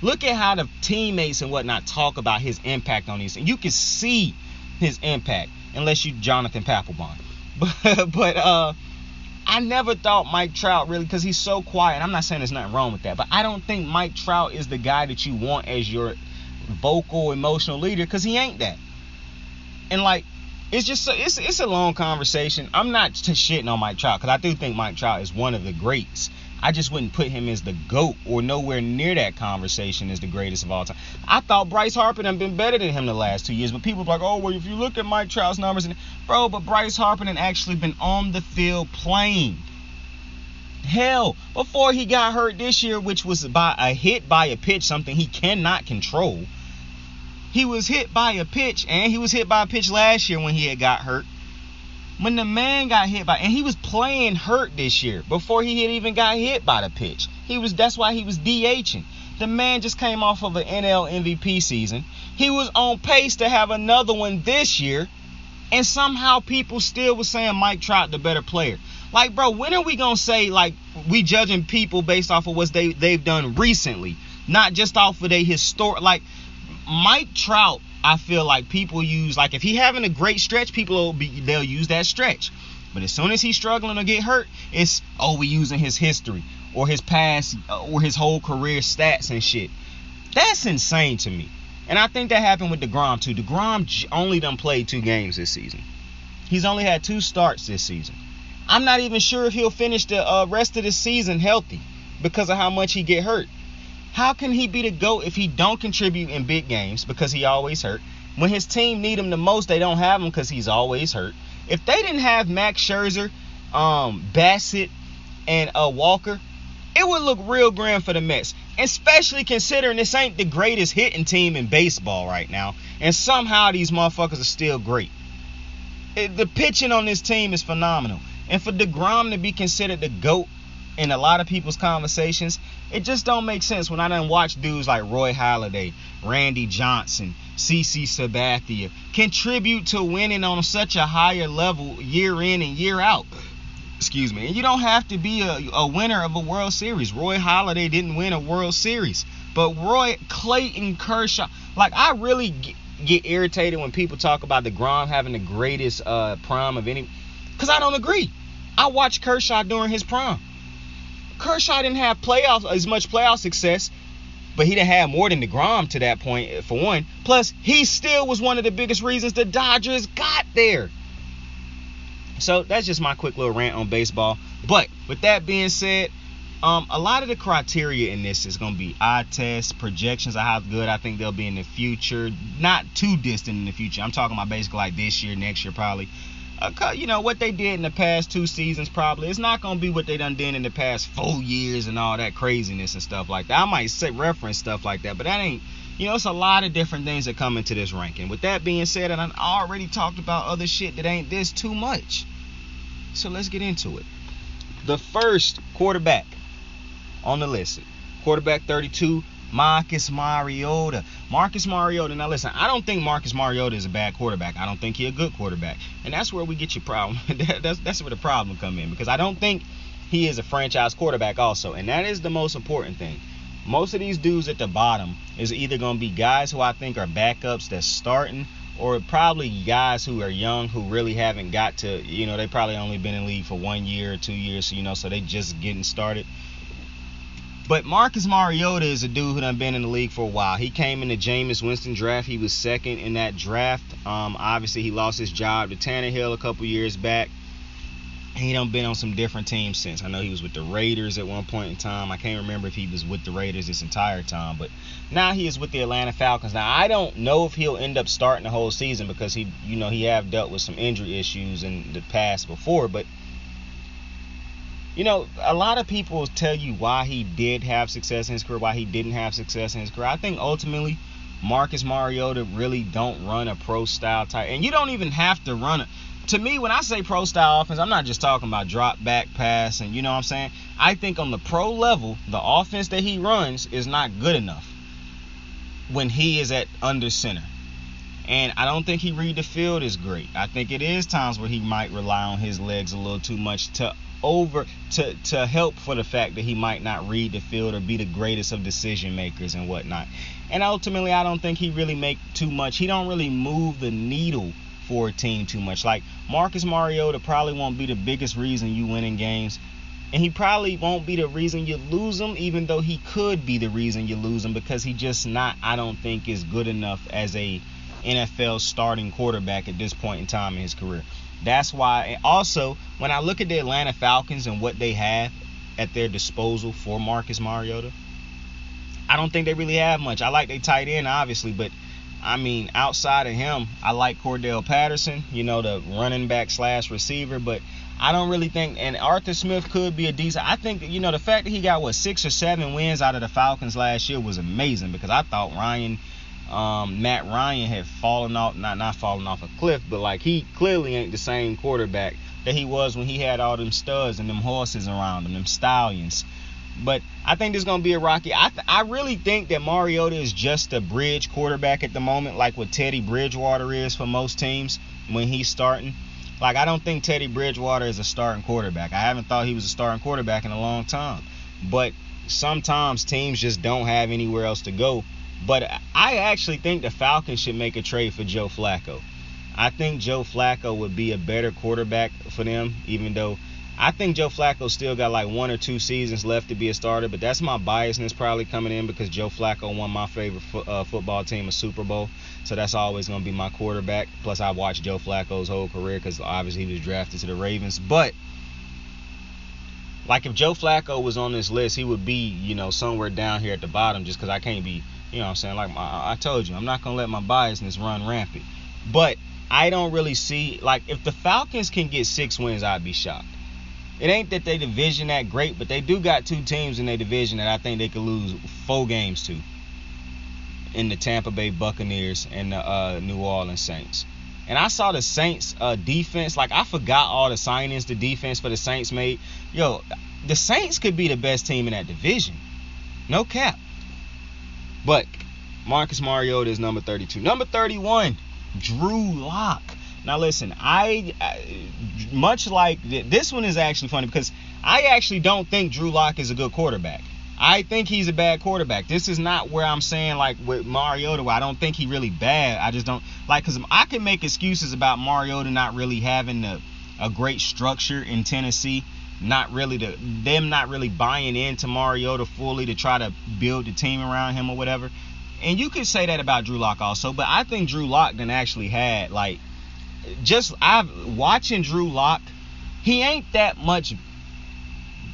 Look at how the teammates and whatnot talk about his impact on these. And you can see his impact, unless you Jonathan Papelbon. But I never thought Mike Trout really, because he's so quiet. I'm not saying there's nothing wrong with that, but I don't think Mike Trout is the guy that you want as your vocal, emotional leader, because he ain't that. And like, it's just it's a long conversation. I'm not shitting on Mike Trout, because I do think Mike Trout is one of the greats. I just wouldn't put him as the GOAT or nowhere near that conversation as the greatest of all time. I thought Bryce Harper done been better than him the last 2 years, but people are like, oh, well, if you look at Mike Trout's numbers, but Bryce Harper done actually been on the field playing. Hell, before he got hurt this year, which was by a hit by a pitch, something he cannot control. He was hit by a pitch, and he was hit by a pitch last year when he had got hurt. When the man got hit and he was playing hurt this year before he had even got hit by the pitch. That's why he was DHing. The man just came off of an NL MVP season. He was on pace to have another one this year, and somehow people still was saying Mike Trout the better player. Like, bro, when are we gonna say, like, we judging people based off of what they've done recently, not just off of their historic? Like, Mike Trout, I feel like people use, like, if he having a great stretch, they'll use that stretch. But as soon as he's struggling to get hurt, it's, oh, we using his history or his past or his whole career stats and shit. That's insane to me. And I think that happened with deGrom too. deGrom only done played 2 games this season. He's only had 2 starts this season. I'm not even sure if he'll finish the rest of the season healthy because of how much he get hurt. How can he be the GOAT if he don't contribute in big games because he always hurt? When his team need him the most, they don't have him because he's always hurt. If they didn't have Max Scherzer, Bassett, and Walker, it would look real grand for the Mets. Especially considering this ain't the greatest hitting team in baseball right now. And somehow these motherfuckers are still great. The pitching on this team is phenomenal. And for DeGrom to be considered the GOAT in a lot of people's conversations, it just don't make sense when I done watch dudes like Roy Halladay, Randy Johnson, CeCe Sabathia contribute to winning on such a higher level year in and year out. Excuse me. And you don't have to be a winner of a World Series. Roy Halladay didn't win a World Series. But Clayton Kershaw, like, I really get irritated when people talk about DeGrom having the greatest prime of any, because I don't agree. I watched Kershaw during his prime. Kershaw didn't have as much playoff success, but he didn't have more than DeGrom to that point, for one. Plus, he still was one of the biggest reasons the Dodgers got there. So that's just my quick little rant on baseball. But with that being said, a lot of the criteria in this is going to be eye tests, projections of how good I think they'll be in the future. Not too distant in the future. I'm talking about basically like this year, next year probably. You know, what they did in the past 2 seasons probably. It's not going to be what they done did in the past 4 years and all that craziness and stuff like that. I might reference stuff like that, but that ain't, you know, it's a lot of different things that come into this ranking. With that being said, and I already talked about other shit that ain't this too much. So let's get into it. The first quarterback on the list, quarterback 32, Marcus Mariota. Marcus Mariota. Now listen, I don't think Marcus Mariota is a bad quarterback. I don't think he's a good quarterback. And that's where we get your problem. that's where the problem come in, because I don't think he is a franchise quarterback also. And that is the most important thing. Most of these dudes at the bottom is either going to be guys who I think are backups that's starting, or probably guys who are young who really haven't got to, you know, they probably only been in the league for 1 year or 2 years, you know, so they just getting started. But Marcus Mariota is a dude who done been in the league for a while. He came in the Jameis Winston draft. He was second in that draft. Obviously, he lost his job to Tannehill a couple years back. He done been on some different teams since. I know he was with the Raiders at one point in time. I can't remember if he was with the Raiders this entire time. But now he is with the Atlanta Falcons. Now, I don't know if he'll end up starting the whole season, because he have dealt with some injury issues in the past before. But you know, a lot of people tell you why he did have success in his career, why he didn't have success in his career. I think ultimately Marcus Mariota really don't run a pro-style type. And you don't even have to run it. To me, when I say pro-style offense, I'm not just talking about drop back pass and, you know what I'm saying? I think on the pro level, the offense that he runs is not good enough when he is at under center. And I don't think he read the field is great. I think it is times where he might rely on his legs a little too much to help for the fact that he might not read the field or be the greatest of decision makers and whatnot. And ultimately, I don't think he really make too much. He don't really move the needle for a team too much. Like, Marcus Mariota probably won't be the biggest reason you win in games, and he probably won't be the reason you lose them, even though he could be the reason you lose them, because he just not, I don't think, is good enough as a NFL starting quarterback at this point in time in his career. That's why, and also, when I look at the Atlanta Falcons and what they have at their disposal for Marcus Mariota, I don't think they really have much. I like their tight end, obviously, but, I mean, outside of him, I like Cordell Patterson, you know, the running back / receiver, but I don't really think, and Arthur Smith could be a decent, I think, you know, the fact that he got, 6 or 7 wins out of the Falcons last year was amazing, because I thought Matt Ryan had fallen off, not fallen off a cliff, but like he clearly ain't the same quarterback that he was when he had all them studs and them horses around him, them stallions. But I think this is going to be a rocky. I really think that Mariota is just a bridge quarterback at the moment, like what Teddy Bridgewater is for most teams when he's starting. Like, I don't think Teddy Bridgewater is a starting quarterback. I haven't thought he was a starting quarterback in a long time. But sometimes teams just don't have anywhere else to go. But I actually think the Falcons should make a trade for Joe Flacco. I think Joe Flacco would be a better quarterback for them, even though I think Joe Flacco still got like 1 or 2 seasons left to be a starter. But that's my biasness probably coming in, because Joe Flacco won my favorite football team a Super Bowl. So that's always going to be my quarterback. Plus, I watched Joe Flacco's whole career because obviously he was drafted to the Ravens. But like, if Joe Flacco was on this list, he would be, you know, somewhere down here at the bottom, just because I can't be, you know what I'm saying? Like, I told you, I'm not going to let my biasness run rampant. But I don't really see, like, if the Falcons can get 6 wins, I'd be shocked. It ain't that they division that great, but they do got 2 teams in their division that I think they could lose 4 games to, in the Tampa Bay Buccaneers and the New Orleans Saints. and I saw the Saints defense, like I forgot all the signings the defense for the Saints made. Yo, the Saints could be the best team in that division. No cap. But Marcus Mariota is number 32. Number 31, Drew Lock. Now listen, I much like this one is actually funny because I actually don't think Drew Lock is a good quarterback. I think he's a bad quarterback. This is not where I'm saying like with Mariota, where I don't think he really bad. I just don't like, because I can make excuses about Mariota not really having a great structure in Tennessee, not really buying into Mariota fully to try to build the team around him or whatever. And you could say that about Drew Lock also, but I think Drew Lock done actually had like watching Drew Lock, he ain't that much.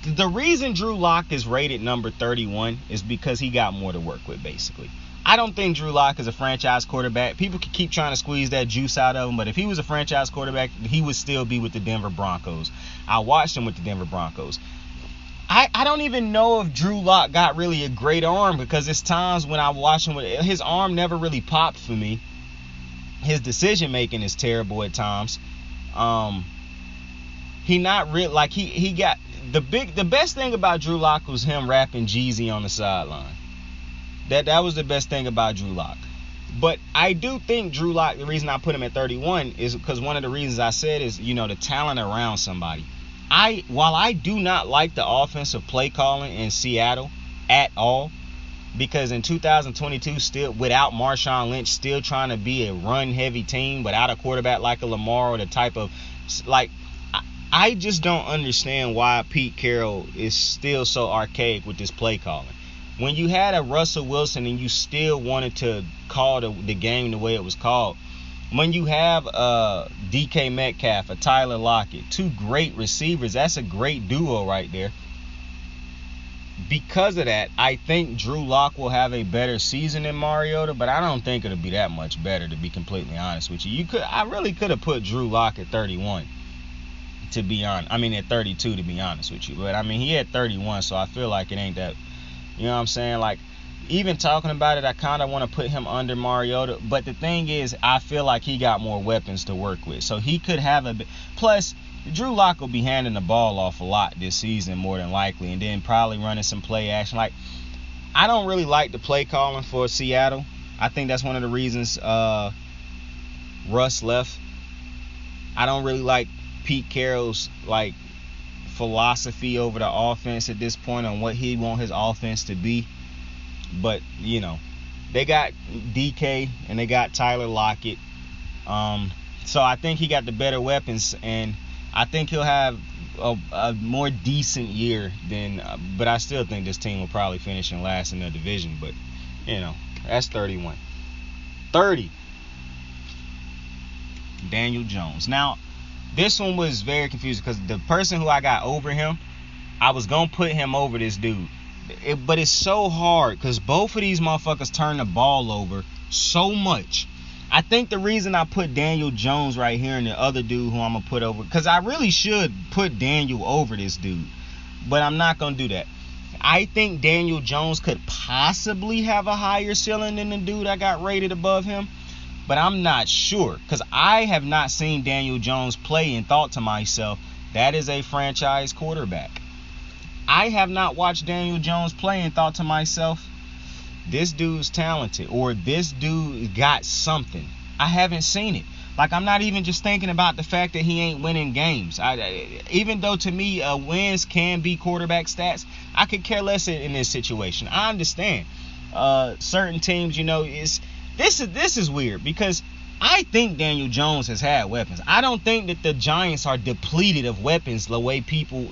The reason Drew Lock is rated number 31 is because he got more to work with, basically. I don't think Drew Lock is a franchise quarterback. People can keep trying to squeeze that juice out of him, but if he was a franchise quarterback, he would still be with the Denver Broncos. I watched him with the Denver Broncos. I don't even know if Drew Lock got really a great arm, because it's times when I watch him, his arm never really popped for me. His decision making is terrible at times. He not real like he got the best thing about Drew Lock was him rapping Jeezy on the sideline. That was the best thing about Drew Lock. But I do think Drew Lock, the reason I put him at 31 is because one of the reasons I said is, the talent around somebody. While I do not like the offensive play calling in Seattle at all, because in 2022, still without Marshawn Lynch, still trying to be a run-heavy team without a quarterback like a Lamar, or the type of, like, I just don't understand why Pete Carroll is still so archaic with this play calling. When you had a Russell Wilson and you still wanted to call the game the way it was called, when you have DK Metcalf, a Tyler Lockett, two great receivers, that's a great duo right there. Because of that, I think Drew Lock will have a better season than Mariota, but I don't think it'll be that much better, to be completely honest with you. I really could have put Drew Lock at 31, to be honest. I mean, at 32, to be honest with you. But I mean, he had 31, so I feel like it ain't that. You know what I'm saying? Like, even talking about it, I kind of want to put him under Mariota. But the thing is, I feel like he got more weapons to work with, so he could have a bit. Plus, Drew Lock will be handing the ball off a lot this season, more than likely, and then probably running some play action. Like, I don't really like the play calling for Seattle. I think that's one of the reasons Russ left. I don't really like Pete Carroll's like philosophy over the offense at this point on what he want his offense to be. But they got DK and they got Tyler Lockett. So I think he got the better weapons, and I think he'll have a more decent year than. But I still think this team will probably finish in last in the division. But that's 31. 30. Daniel Jones. Now, this one was very confusing because the person who I got over him, I was going to put him over this dude. But it's so hard because both of these motherfuckers turn the ball over so much. I think the reason I put Daniel Jones right here and the other dude who I'm going to put over, because I really should put Daniel over this dude, but I'm not going to do that. I think Daniel Jones could possibly have a higher ceiling than the dude I got rated above him. But I'm not sure, because I have not seen Daniel Jones play and thought to myself, that is a franchise quarterback. I have not watched Daniel Jones play and thought to myself, this dude's talented, or this dude got something. I haven't seen it. Like, I'm not even just thinking about the fact that he ain't winning games. Even though to me wins can be quarterback stats, I could care less in this situation. I understand certain teams, This is weird because I think Daniel Jones has had weapons. I don't think that the Giants are depleted of weapons the way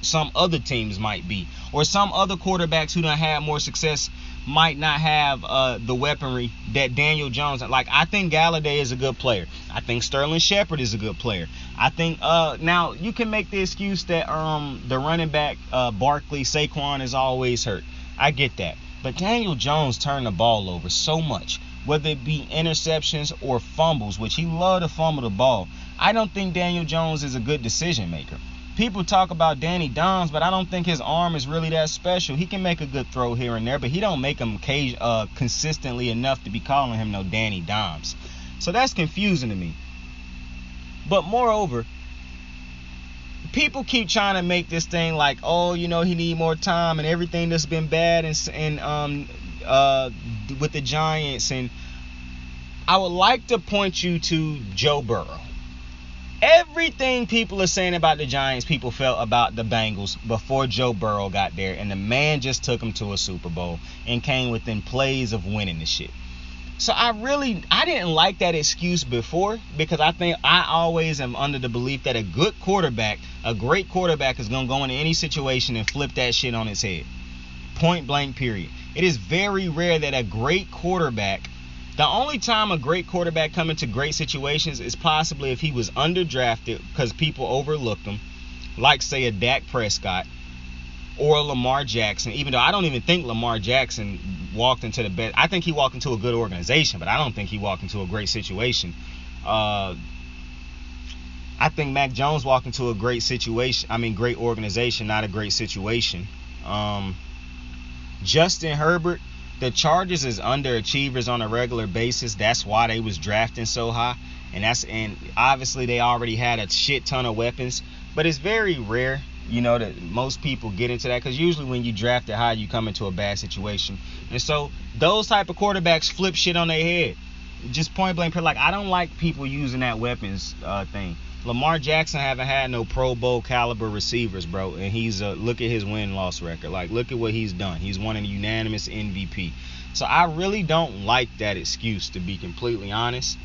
some other teams might be, or some other quarterbacks who done had more success might not have the weaponry that Daniel Jones. Like, I think Galladay is a good player. I think Sterling Shepard is a good player. I think now you can make the excuse that the running back Barkley, Saquon is always hurt. I get that, but Daniel Jones turned the ball over so much. Whether it be interceptions or fumbles, which he loved to fumble the ball. I don't think Daniel Jones is a good decision maker. People talk about Danny Dimes, but I don't think his arm is really that special. He can make a good throw here and there, but he don't make them consistently enough to be calling him no Danny Dimes. So that's confusing to me. But moreover, people keep trying to make this thing like, oh, you know, he need more time and everything that's been bad and with the Giants. And I would like to point you to Joe Burrow. Everything people are saying about the Giants, people felt about the Bengals before Joe Burrow got there, and the man just took them to a Super Bowl and came within plays of winning the shit. So I didn't like that excuse before, because I always am under the belief that a great quarterback is going to go into any situation and flip that shit on its head. Point blank, period. It is very rare that a great quarterback, the only time a great quarterback come into great situations is possibly if he was underdrafted because people overlooked him, like say a Dak Prescott or a Lamar Jackson, even though I don't even think Lamar Jackson walked into the best. I think he walked into a good organization, but I don't think he walked into a great situation. I think Mac Jones walked into a great organization, not a great situation. Justin Herbert, the Chargers is underachievers on a regular basis. That's why they was drafting so high. And obviously they already had a shit ton of weapons. But it's very rare, you know, that most people get into that, because usually when you draft it high, you come into a bad situation. And so those type of quarterbacks flip shit on their head. Just point blank, like, I don't like people using that weapons thing. Lamar Jackson haven't had no Pro Bowl caliber receivers, bro, and he's look at his win-loss record. Like, look at what he's done. He's won a unanimous MVP. So I really don't like that excuse, to be completely honest.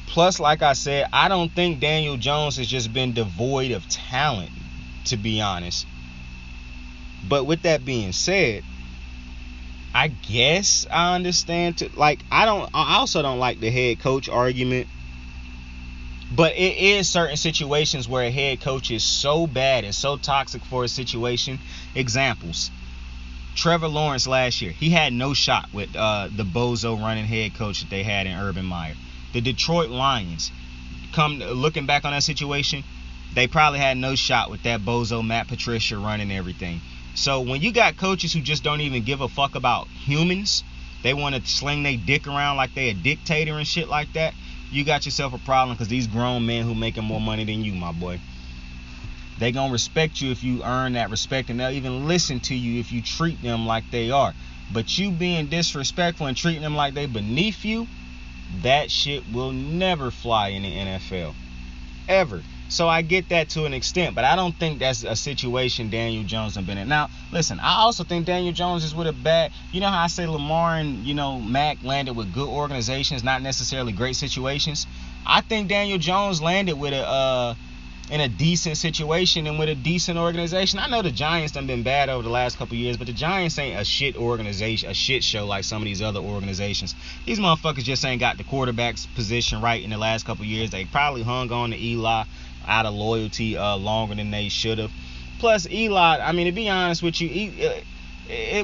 Plus, like I said, I don't think Daniel Jones has just been devoid of talent, to be honest. But with that being said, I guess I understand. I also don't like the head coach argument. But it is certain situations where a head coach is so bad and so toxic for a situation. Examples. Trevor Lawrence last year. He had no shot with the bozo running head coach that they had in Urban Meyer. The Detroit Lions. Looking back on that situation, they probably had no shot with that bozo Matt Patricia running everything. So when you got coaches who just don't even give a fuck about humans, they want to sling their dick around like they a dictator and shit like that, you got yourself a problem, because these grown men who making more money than you, my boy, they gonna respect you if you earn that respect, and they'll even listen to you if you treat them like they are. But you being disrespectful and treating them like they beneath you, that shit will never fly in the NFL. Ever. So I get that to an extent, but I don't think that's a situation Daniel Jones has been in. Now, listen, I also think Daniel Jones is with a bad, you know how I say Lamar and, you know, Mac landed with good organizations, not necessarily great situations? I think Daniel Jones landed with in a decent situation and with a decent organization. I know the Giants done been bad over the last couple years, but the Giants ain't a shit organization, a shit show like some of these other organizations. These motherfuckers just ain't got the quarterback's position right in the last couple years. They probably hung on to Eli out of loyalty longer than they should have. Plus, Eli, I mean, to be honest with you,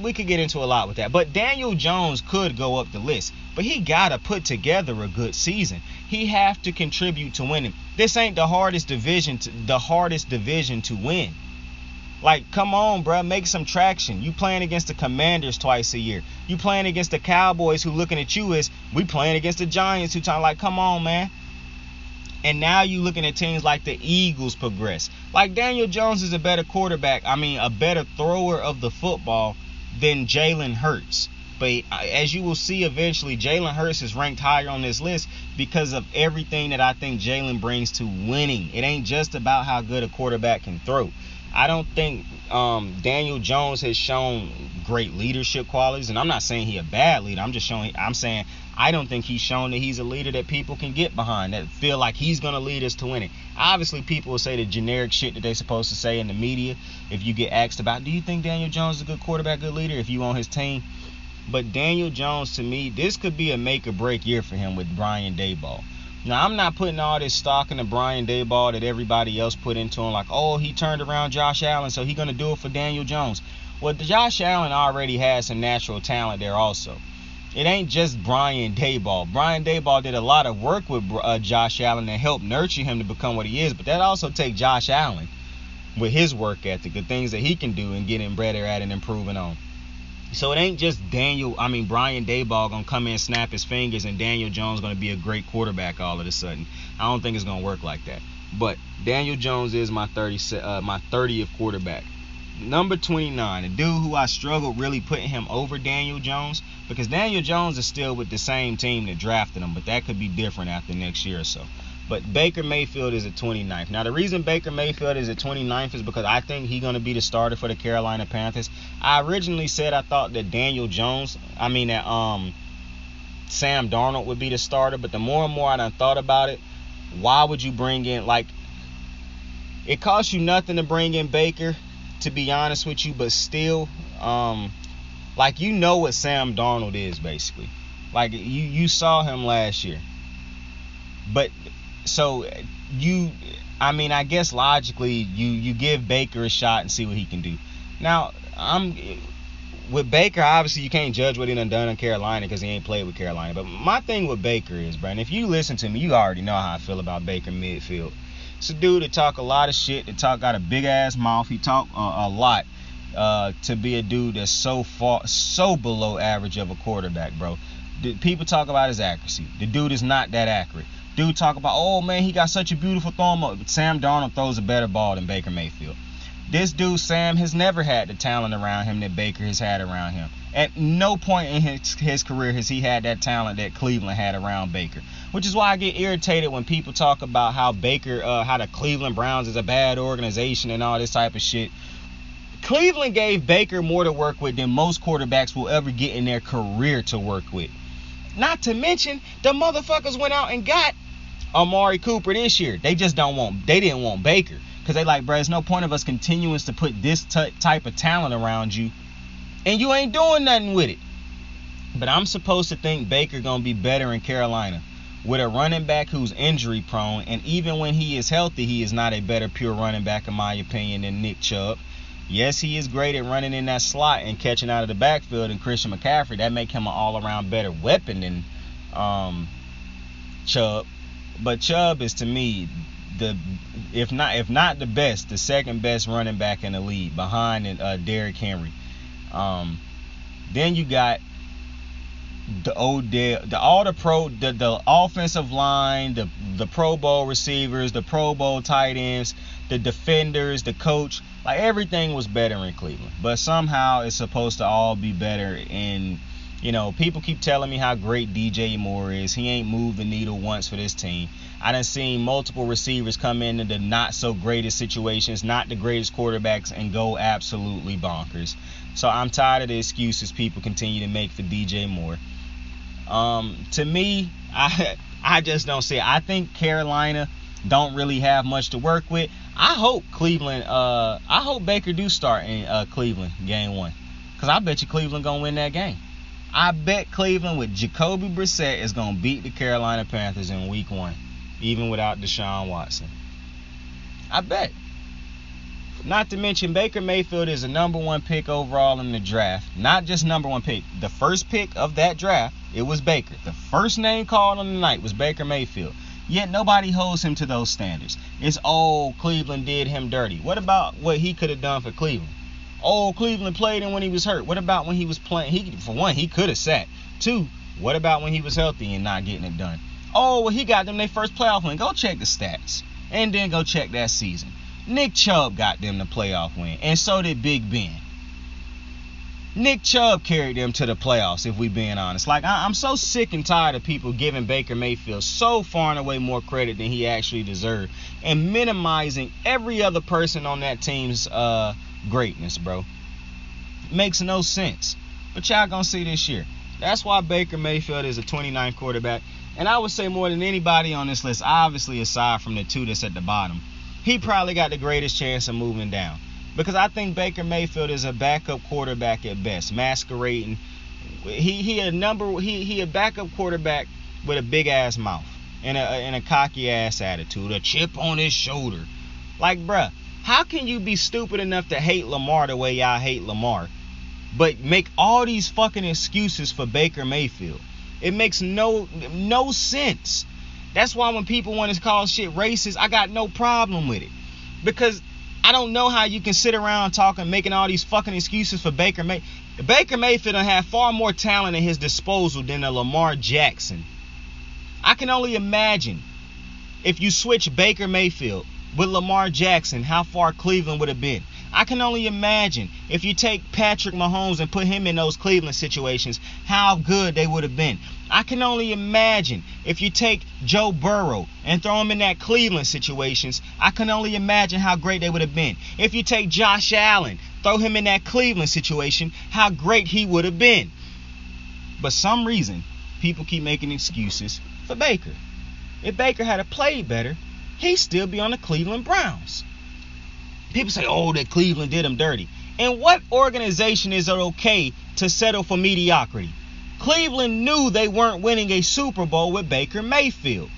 we could get into a lot with that. But Daniel Jones could go up the list. But he got to put together a good season. He have to contribute to winning. This ain't the hardest division to win. Like, come on, bro, make some traction. You playing against the Commanders twice a year. You playing against the Cowboys, who looking at you as we playing against the Giants, who talking like, come on, man. And now you looking at teams like the Eagles progress. Like, Daniel Jones is a better quarterback. I mean, a better thrower of the football than Jalen Hurts. But as you will see eventually, Jalen Hurts is ranked higher on this list because of everything that I think Jalen brings to winning. It ain't just about how good a quarterback can throw. I don't think Daniel Jones has shown great leadership qualities. And I'm not saying he's a bad leader. I'm saying I don't think he's shown that he's a leader that people can get behind, that feel like he's going to lead us to winning. Obviously, people will say the generic shit that they're supposed to say in the media if you get asked about, do you think Daniel Jones is a good quarterback, good leader, if you on his team? But Daniel Jones, to me, this could be a make or break year for him with Brian Daboll. Now, I'm not putting all this stock into Brian Daboll that everybody else put into him, like, oh, he turned around Josh Allen, so he's going to do it for Daniel Jones. Well, Josh Allen already has some natural talent there also. It ain't just Brian Daboll. Brian Daboll did a lot of work with Josh Allen and helped nurture him to become what he is, but that also takes Josh Allen with his work ethic, the things that he can do and getting better at and improving on. So it ain't just Brian Daboll gonna come in, snap his fingers, and Daniel Jones gonna be a great quarterback all of a sudden. I don't think it's gonna work like that. But Daniel Jones is my 30th quarterback. Number 29, a dude who I struggled really putting him over Daniel Jones, because Daniel Jones is still with the same team that drafted him, but that could be different after next year or so. But Baker Mayfield is at 29th. Now, the reason Baker Mayfield is at 29th is because I think he's going to be the starter for the Carolina Panthers. I originally said I thought that Sam Darnold would be the starter, but the more and more I done thought about it, why would you bring in, it costs you nothing to bring in Baker, to be honest with you, but still, you know what Sam Darnold is, basically. You saw him last year. But, so, I guess logically, you give Baker a shot and see what he can do. Now, with Baker, obviously, you can't judge what he done in Carolina because he ain't played with Carolina. But my thing with Baker is, Brandon, if you listen to me, you already know how I feel about Baker Mayfield. It's a dude that talk a lot of shit, that got a big-ass mouth. He talk a lot to be a dude that's so below average of a quarterback, bro. People talk about his accuracy. The dude is not that accurate. Dude talk about, oh, man, he got such a beautiful throw. But Sam Darnold throws a better ball than Baker Mayfield. This dude, Sam, has never had the talent around him that Baker has had around him. At no point in his career has he had that talent that Cleveland had around Baker. Which is why I get irritated when people talk about how the Cleveland Browns is a bad organization and all this type of shit. Cleveland gave Baker more to work with than most quarterbacks will ever get in their career to work with. Not to mention, the motherfuckers went out and got Amari Cooper this year. They didn't want Baker. Because they bro, there's no point of us continuing to put this type of talent around you, and you ain't doing nothing with it. But I'm supposed to think Baker going to be better in Carolina with a running back who's injury prone, and even when he is healthy, he is not a better pure running back, in my opinion, than Nick Chubb. Yes, he is great at running in that slot and catching out of the backfield, and Christian McCaffrey. That make him an all-around better weapon than Chubb. But Chubb is, to me, if not the best, the second best running back in the league behind Derrick Henry. Then you got the offensive line, the Pro Bowl receivers, the Pro Bowl tight ends, the defenders, the coach. Everything was better in Cleveland. But somehow it's supposed to all be better in, people keep telling me how great DJ Moore is. He ain't moved the needle once for this team. I done seen multiple receivers come into the not so greatest situations, not the greatest quarterbacks, and go absolutely bonkers. So I'm tired of the excuses people continue to make for DJ Moore. To me, I just don't see it. I think Carolina don't really have much to work with. I hope Baker do start in Cleveland game 1. Because I bet you Cleveland going to win that game. I bet Cleveland with Jacoby Brissett is going to beat the Carolina Panthers in week 1. Even without Deshaun Watson. I bet. Not to mention, Baker Mayfield is a number 1 pick overall in the draft. Not just number 1 pick. The first pick of that draft, it was Baker. The first name called on the night was Baker Mayfield. Yet nobody holds him to those standards. It's, Cleveland did him dirty. What about what he could have done for Cleveland? Cleveland played him when he was hurt. What about when he was playing? For one, he could have sat. 2, what about when he was healthy and not getting it done? He got them their first playoff win. Go check the stats. And then go check that season. Nick Chubb got them the playoff win. And so did Big Ben. Nick Chubb carried them to the playoffs, if we being honest. I'm so sick and tired of people giving Baker Mayfield so far and away more credit than he actually deserved. And minimizing every other person on that team's greatness, bro. Makes no sense. But y'all gonna see this year. That's why Baker Mayfield is a 29th quarterback. And I would say more than anybody on this list, obviously aside from the 2 that's at the bottom, he probably got the greatest chance of moving down. Because I think Baker Mayfield is a backup quarterback at best, masquerading. He a backup quarterback with a big ass mouth and a cocky ass attitude, a chip on his shoulder. Bruh, how can you be stupid enough to hate Lamar the way y'all hate Lamar, but make all these fucking excuses for Baker Mayfield? It makes no sense. That's why when people want to call shit racist, I got no problem with it. Because I don't know how you can sit around talking, making all these fucking excuses for Baker Mayfield. Baker Mayfield had far more talent at his disposal than a Lamar Jackson. I can only imagine if you switch Baker Mayfield with Lamar Jackson, how far Cleveland would have been. I can only imagine if you take Patrick Mahomes and put him in those Cleveland situations, how good they would have been. I can only imagine if you take Joe Burrow and throw him in that Cleveland situations, I can only imagine how great they would have been. If you take Josh Allen, throw him in that Cleveland situation, how great he would have been. But some reason, people keep making excuses for Baker. If Baker had played better, he'd still be on the Cleveland Browns. People say, oh, that Cleveland did him dirty. In what organization is it okay to settle for mediocrity? Cleveland knew they weren't winning a Super Bowl with Baker Mayfield.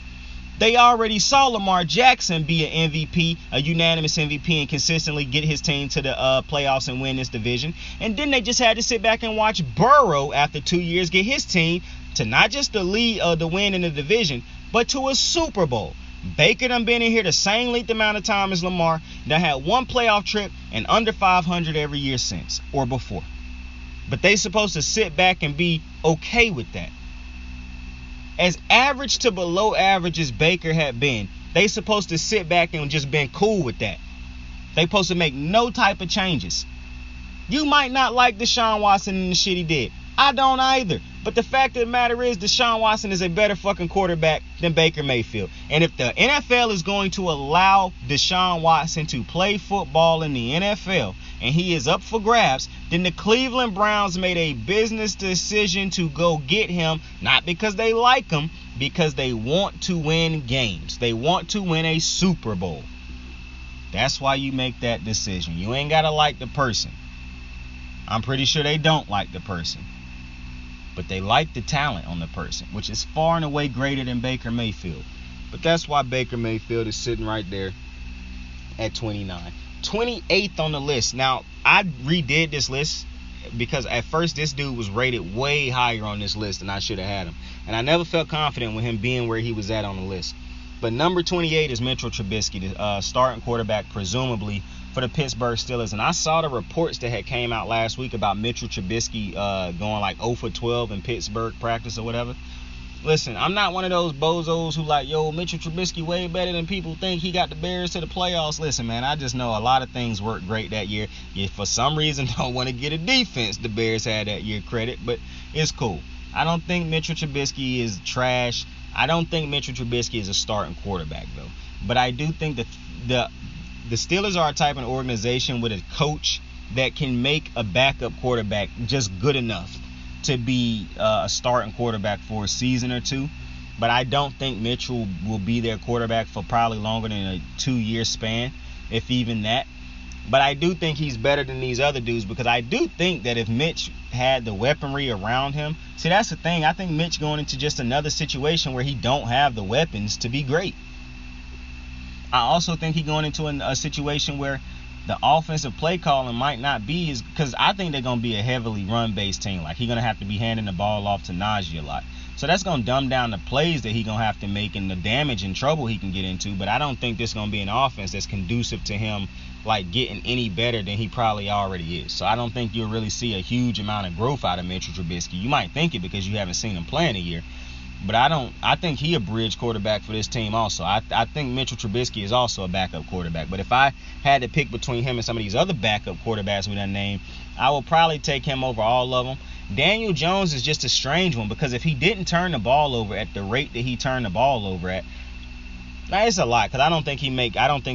They already saw Lamar Jackson be an MVP, a unanimous MVP, and consistently get his team to the playoffs and win this division. And then they just had to sit back and watch Burrow, after 2 years, get his team to not just the lead, the win in the division, but to a Super Bowl. Baker done been in here the same length amount of time as Lamar. They had one playoff trip and under 500 every year since or before. But they supposed to sit back and be okay with that. As average to below average as Baker had been, they supposed to sit back and just been cool with that. They supposed to make no type of changes. You might not like Deshaun Watson and the shit he did. I don't either. But the fact of the matter is, Deshaun Watson is a better fucking quarterback than Baker Mayfield. And if the NFL is going to allow Deshaun Watson to play football in the NFL, and he is up for grabs, then the Cleveland Browns made a business decision to go get him, not because they like him, because they want to win games. They want to win a Super Bowl. That's why you make that decision. You ain't got to like the person. I'm pretty sure they don't like the person. But they like the talent on the person, which is far and away greater than Baker Mayfield. But that's why Baker Mayfield is sitting right there at 29. 28th on the list. Now, I redid this list because at first this dude was rated way higher on this list than I should have had him. And I never felt confident with him being where he was at on the list. But number 28 is Mitchell Trubisky, the starting quarterback, presumably, for the Pittsburgh Steelers. And I saw the reports that had came out last week about Mitchell Trubisky going like 0 for 12 in Pittsburgh practice or whatever. Listen, I'm not one of those bozos who like, yo, Mitchell Trubisky way better than people think. He got the Bears to the playoffs. Listen, man, I just know a lot of things worked great that year. You, for some reason, don't want to get a defense the Bears had that year credit, but it's cool. I don't think Mitchell Trubisky is trash. I don't think Mitchell Trubisky is a starting quarterback, though. But I do think that the Steelers are a type of organization with a coach that can make a backup quarterback just good enough to be a starting quarterback for a season or two. But I don't think Mitchell will be their quarterback for probably longer than a 2-year span, if even that. But I do think he's better than these other dudes, because I do think that if Mitch had the weaponry around him, see, that's the thing. I think Mitch going into just another situation where he don't have the weapons to be great. I also think he going into a situation where the offensive play calling might not be as, because I think they're going to be a heavily run-based team. Like, he's going to have to be handing the ball off to Najee a lot. So that's going to dumb down the plays that he's going to have to make and the damage and trouble he can get into. But I don't think this is going to be an offense that's conducive to him, like, getting any better than he probably already is. So I don't think you'll really see a huge amount of growth out of Mitchell Trubisky. You might think it because you haven't seen him play in a year. But I think he a bridge quarterback for this team also. I think Mitchell Trubisky is also a backup quarterback. But if I had to pick between him and some of these other backup quarterbacks with that name, I will probably take him over all of them. Daniel Jones is just a strange one, because if he didn't turn the ball over at the rate that he turned the ball over at, now it's a lot, because I don't think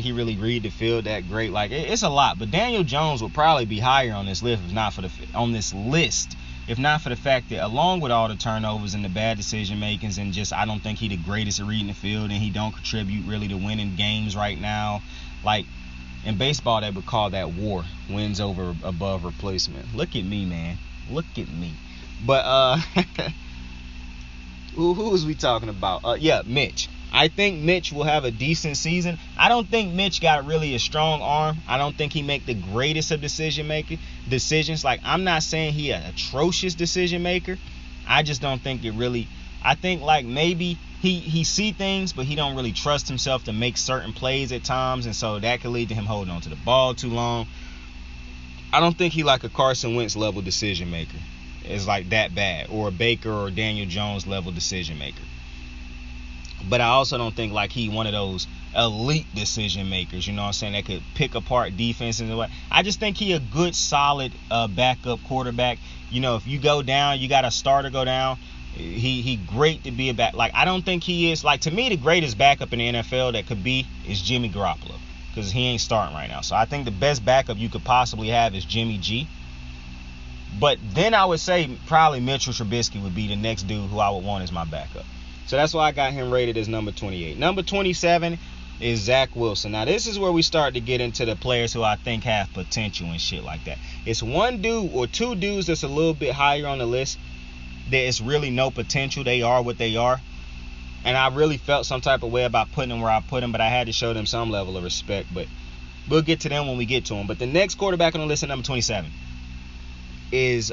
he really read the field that great. Like, it's a lot. But Daniel Jones will probably be higher on this list if not for the fact that, along with all the turnovers and the bad decision makings, and just, I don't think he the greatest at reading the field, and he don't contribute really to winning games right now. Like, in baseball, they would call that WAR, wins over above replacement. Look at me, man. Look at me. But who was we talking about? Mitch. I think Mitch will have a decent season. I don't think Mitch got really a strong arm. I don't think he make the greatest of decisions. Like, I'm not saying he an atrocious decision maker. I just don't think it really. I think, like, maybe he see things, but he don't really trust himself to make certain plays at times, and so that could lead to him holding on to the ball too long. I don't think he like a Carson Wentz level decision maker. It's like that bad, or a Baker or Daniel Jones level decision maker. But I also don't think like he one of those elite decision makers, you know what I'm saying, that could pick apart defenses and what. I just think he a good, solid backup quarterback. You know, if you go down, you got a starter go down. He great to be a back. Like, I don't think he is, like, to me, the greatest backup in the NFL that could be is Jimmy Garoppolo, because he ain't starting right now. So I think the best backup you could possibly have is Jimmy G. But then I would say probably Mitchell Trubisky would be the next dude who I would want as my backup. So that's why I got him rated as number 28. Number 27 is Zach Wilson. Now, this is where we start to get into the players who I think have potential and shit like that. It's one dude or two dudes that's a little bit higher on the list that is really no potential. They are what they are. And I really felt some type of way about putting them where I put them, but I had to show them some level of respect. But we'll get to them when we get to them. But the next quarterback on the list at number 27 is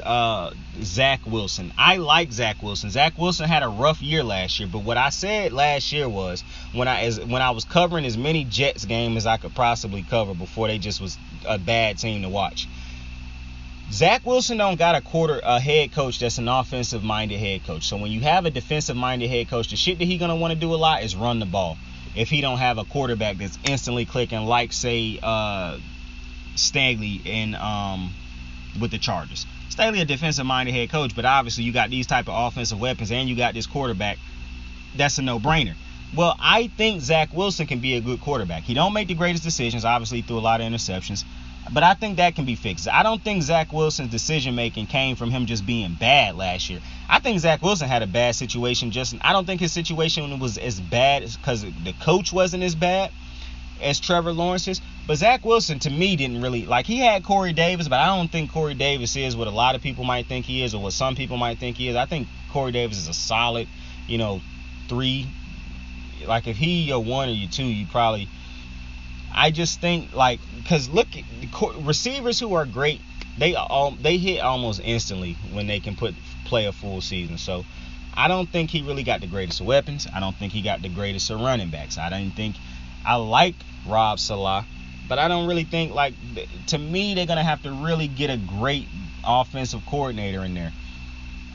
Zach Wilson. I like Zach Wilson. Zach Wilson had a rough year last year, but what I said last year was when I was covering as many Jets games as I could possibly cover before they just was a bad team to watch. Zach Wilson don't got a head coach that's an offensive-minded head coach. So when you have a defensive-minded head coach, the shit that he gonna want to do a lot is run the ball. If he don't have a quarterback that's instantly clicking, like say Staley in with the Chargers. Staley a defensive-minded head coach, but obviously you got these type of offensive weapons and you got this quarterback. That's a no-brainer. Well, I think Zach Wilson can be a good quarterback. He don't make the greatest decisions. Obviously, he threw a lot of interceptions. But I think that can be fixed. I don't think Zach Wilson's decision-making came from him just being bad last year. I think Zach Wilson had a bad situation. I don't think his situation was as bad because the coach wasn't as bad as Trevor Lawrence's. But Zach Wilson, to me, didn't really, like, he had Corey Davis, but I don't think Corey Davis is what a lot of people might think he is or what some people might think he is. I think Corey Davis is a solid, 3. Like, if he your 1 or your 2, you probably, I just think, like, because look, receivers who are great, they hit almost instantly when they can play a full season. So I don't think he really got the greatest of weapons. I don't think he got the greatest of running backs. I like Rob Salah, but I don't really think, like, to me, they're going to have to really get a great offensive coordinator in there.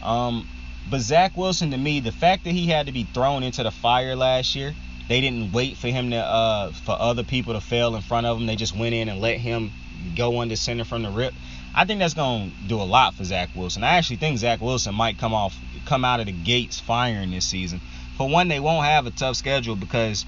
But Zach Wilson, to me, the fact that he had to be thrown into the fire last year, they didn't wait for him to for other people to fail in front of him. They just went in and let him go under center from the rip. I think that's going to do a lot for Zach Wilson. I actually think Zach Wilson might come out of the gates firing this season. For one, they won't have a tough schedule because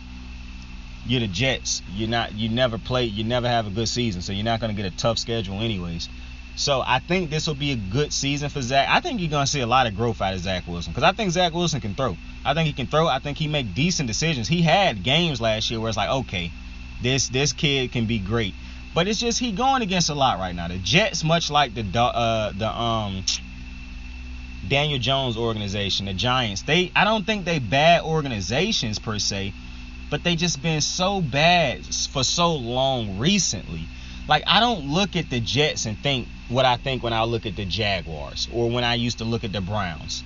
you're the Jets. You never have a good season, so you're not going to get a tough schedule anyways. So I think this will be a good season for Zach. I think you're going to see a lot of growth out of Zach Wilson because I think Zach Wilson can throw. I think he can throw. I think he make decent decisions. He had games last year where it's like, okay, this kid can be great. But it's just he going against a lot right now. The Jets, much like the Daniel Jones organization, the Giants, I don't think they bad organizations per se, but they just been so bad for so long recently. Like, I don't look at the Jets and think what I think when I look at the Jaguars or when I used to look at the Browns.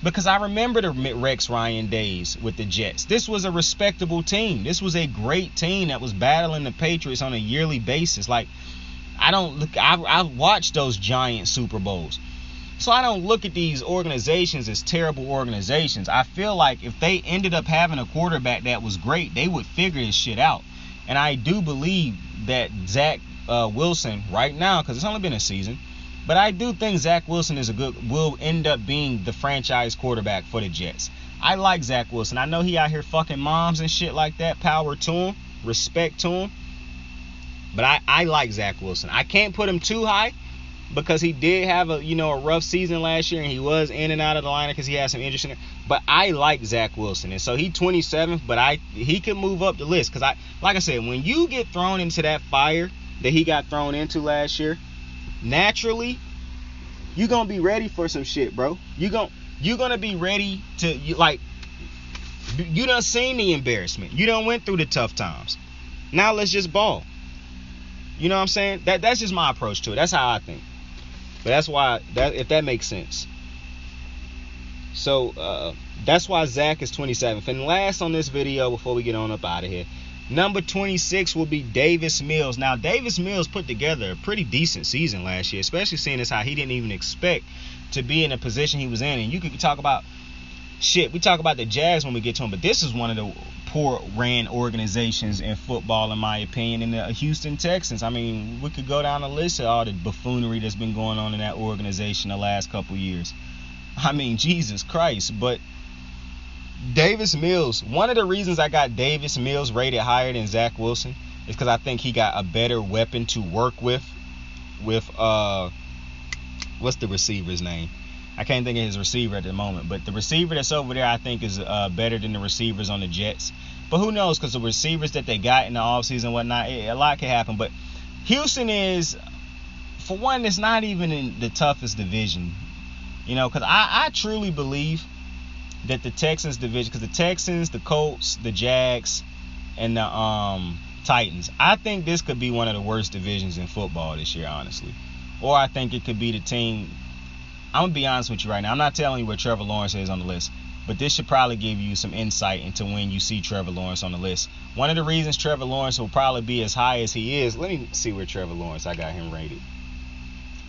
Because I remember the Rex Ryan days with the Jets. This was a respectable team. This was a great team that was battling the Patriots on a yearly basis. Like, I watched those giant Super Bowls. So I don't look at these organizations as terrible organizations. I feel like if they ended up having a quarterback that was great, they would figure this shit out. And I do believe that Zach Wilson right now, because it's only been a season, but I do think Zach Wilson will end up being the franchise quarterback for the Jets. I like Zach Wilson. I know he out here fucking moms and shit like that. Power to him. Respect to him. But I like Zach Wilson. I can't put him too high because he did have a rough season last year and he was in and out of the lineup because he had some injuries in there. But I like Zach Wilson. And so he 27th, but he can move up the list because like I said, when you get thrown into that fire that he got thrown into last year, naturally, you're going to be ready for some shit, bro. You're going to be ready to, you done seen the embarrassment. You done went through the tough times. Now let's just ball. You know what I'm saying? That's just my approach to it. That's how I think. But that's why, if that makes sense. So, that's why Zach is 27th. And last on this video, before we get on up out of here, Number 26 will be Davis Mills. Now, Davis Mills put together a pretty decent season last year, especially seeing as how he didn't even expect to be in the position he was in. And you could talk about shit. We talk about the Jags when we get to them, but this is one of the poor ran organizations in football, in my opinion, in the Houston Texans. I mean, we could go down the list of all the buffoonery that's been going on in that organization the last couple years. I mean, Jesus Christ. But Davis Mills, one of the reasons I got Davis Mills rated higher than Zach Wilson is because I think he got a better weapon to work with what's the receiver's name? I can't think of his receiver at the moment, but the receiver that's over there I think is better than the receivers on the Jets. But who knows, because the receivers that they got in the offseason and whatnot, a lot can happen. But Houston is, for one, it's not even in the toughest division. You know, because I truly believe that the Texans division, because the Texans, the Colts, the Jags, and the Titans, I think this could be one of the worst divisions in football this year, honestly. Or I think it could be the team. I'm going to be honest with you right now. I'm not telling you where Trevor Lawrence is on the list, but this should probably give you some insight into when you see Trevor Lawrence on the list. One of the reasons Trevor Lawrence will probably be as high as he is, let me see where Trevor Lawrence, I got him rated.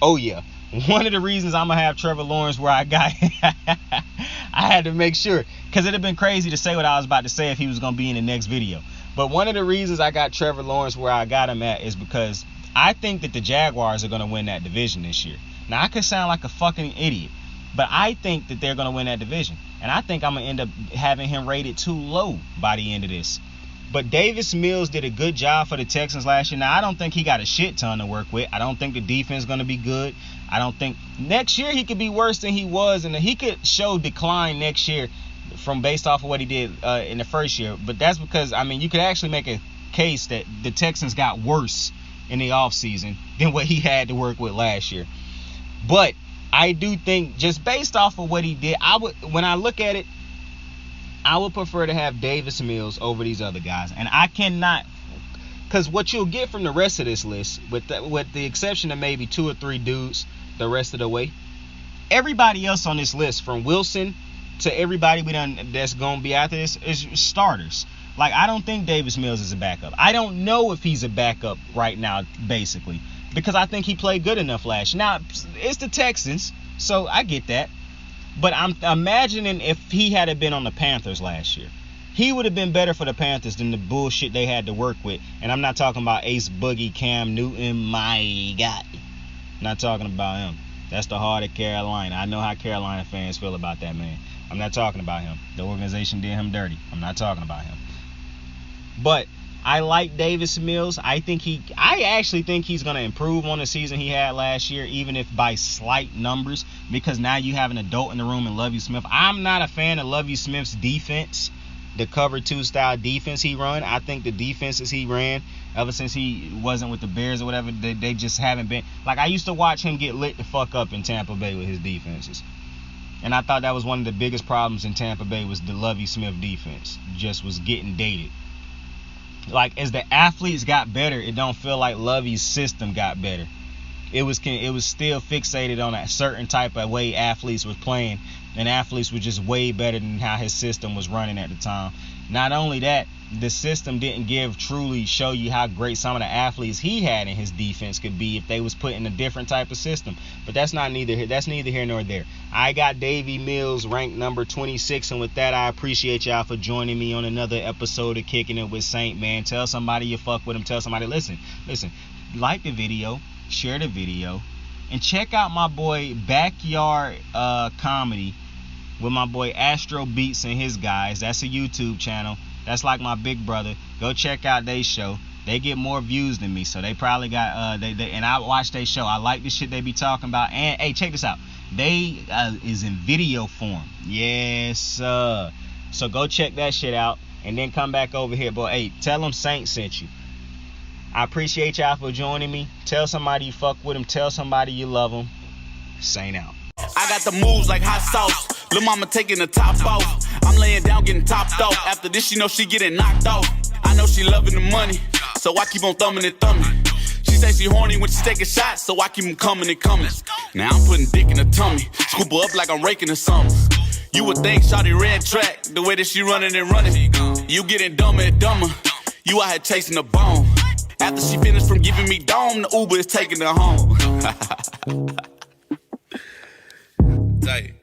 Oh, yeah. One of the reasons I'm going to have Trevor Lawrence where I got him, I had to make sure, because it would have been crazy to say what I was about to say if he was going to be in the next video. But one of the reasons I got Trevor Lawrence where I got him at is because I think that the Jaguars are going to win that division this year. Now, I could sound like a fucking idiot, but I think that they're going to win that division. And I think I'm going to end up having him rated too low by the end of this. But Davis Mills did a good job for the Texans last year. Now, I don't think he got a shit ton to work with. I don't think the defense is going to be good. I don't think next year he could be worse than he was. And he could show decline next year from based off of what he did in the first year. But that's because, I mean, you could actually make a case that the Texans got worse in the offseason than what he had to work with last year. But I do think just based off of what he did, when I look at it, I would prefer to have Davis Mills over these other guys. And I cannot, because what you'll get from the rest of this list, with the exception of maybe 2 or 3 dudes the rest of the way, everybody else on this list, from Wilson to everybody that's going to be after this, is starters. Like, I don't think Davis Mills is a backup. I don't know if he's a backup right now, basically, because I think he played good enough last year. Now, it's the Texans, so I get that. But I'm imagining if he had been on the Panthers last year, he would have been better for the Panthers than the bullshit they had to work with. And I'm not talking about Ace Boogie, Cam Newton, my God. I'm not talking about him. That's the heart of Carolina. I know how Carolina fans feel about that man. I'm not talking about him. The organization did him dirty. I'm not talking about him. But I like Davis Mills. I actually think he's going to improve on the season he had last year, even if by slight numbers, because now you have an adult in the room in Lovie Smith. I'm not a fan of Lovie Smith's defense, the cover 2 style defense he run. I think the defenses he ran ever since he wasn't with the Bears or whatever, they just haven't been. Like, I used to watch him get lit the fuck up in Tampa Bay with his defenses. And I thought that was one of the biggest problems in Tampa Bay was the Lovie Smith defense. Just was getting dated. Like, as the athletes got better, it don't feel like Lovie's system got better. It was still fixated on a certain type of way athletes were playing, and athletes were just way better than how his system was running at the time. Not only that, the system didn't truly show you how great some of the athletes he had in his defense could be if they was put in a different type of system. But that's neither here nor there. I got Davy Mills ranked number 26, and with that, I appreciate y'all for joining me on another episode of Kicking It with Saint, man. Tell somebody you fuck with him. Tell somebody, listen, like the video, share the video, and check out my boy Backyard Comedy with my boy Astro Beats and his guys. That's a YouTube channel. That's like my big brother. Go check out their show. They get more views than me, so they probably got and I watch their show. I like the shit they be talking about. And hey, check this out. They is in video form. Yes, so go check that shit out and then come back over here. Boy, hey, tell them Saint sent you. I appreciate y'all for joining me. Tell somebody you fuck with them. Tell somebody you love them. Saint out. I got the moves like hot sauce. Lil' mama taking the top off. I'm laying down getting topped off. After this, you know she getting knocked off. I know she loving the money, so I keep on thumbing and thumbing. She say she horny when she taking shots, so I keep them coming and coming. Now I'm putting dick in her tummy. Scoop her up like I'm raking her something. You would think shawty red track, the way that she running and running. You getting dumber and dumber. You out here chasing the bone. After she finished from giving me dome, the Uber is taking her home. Tight.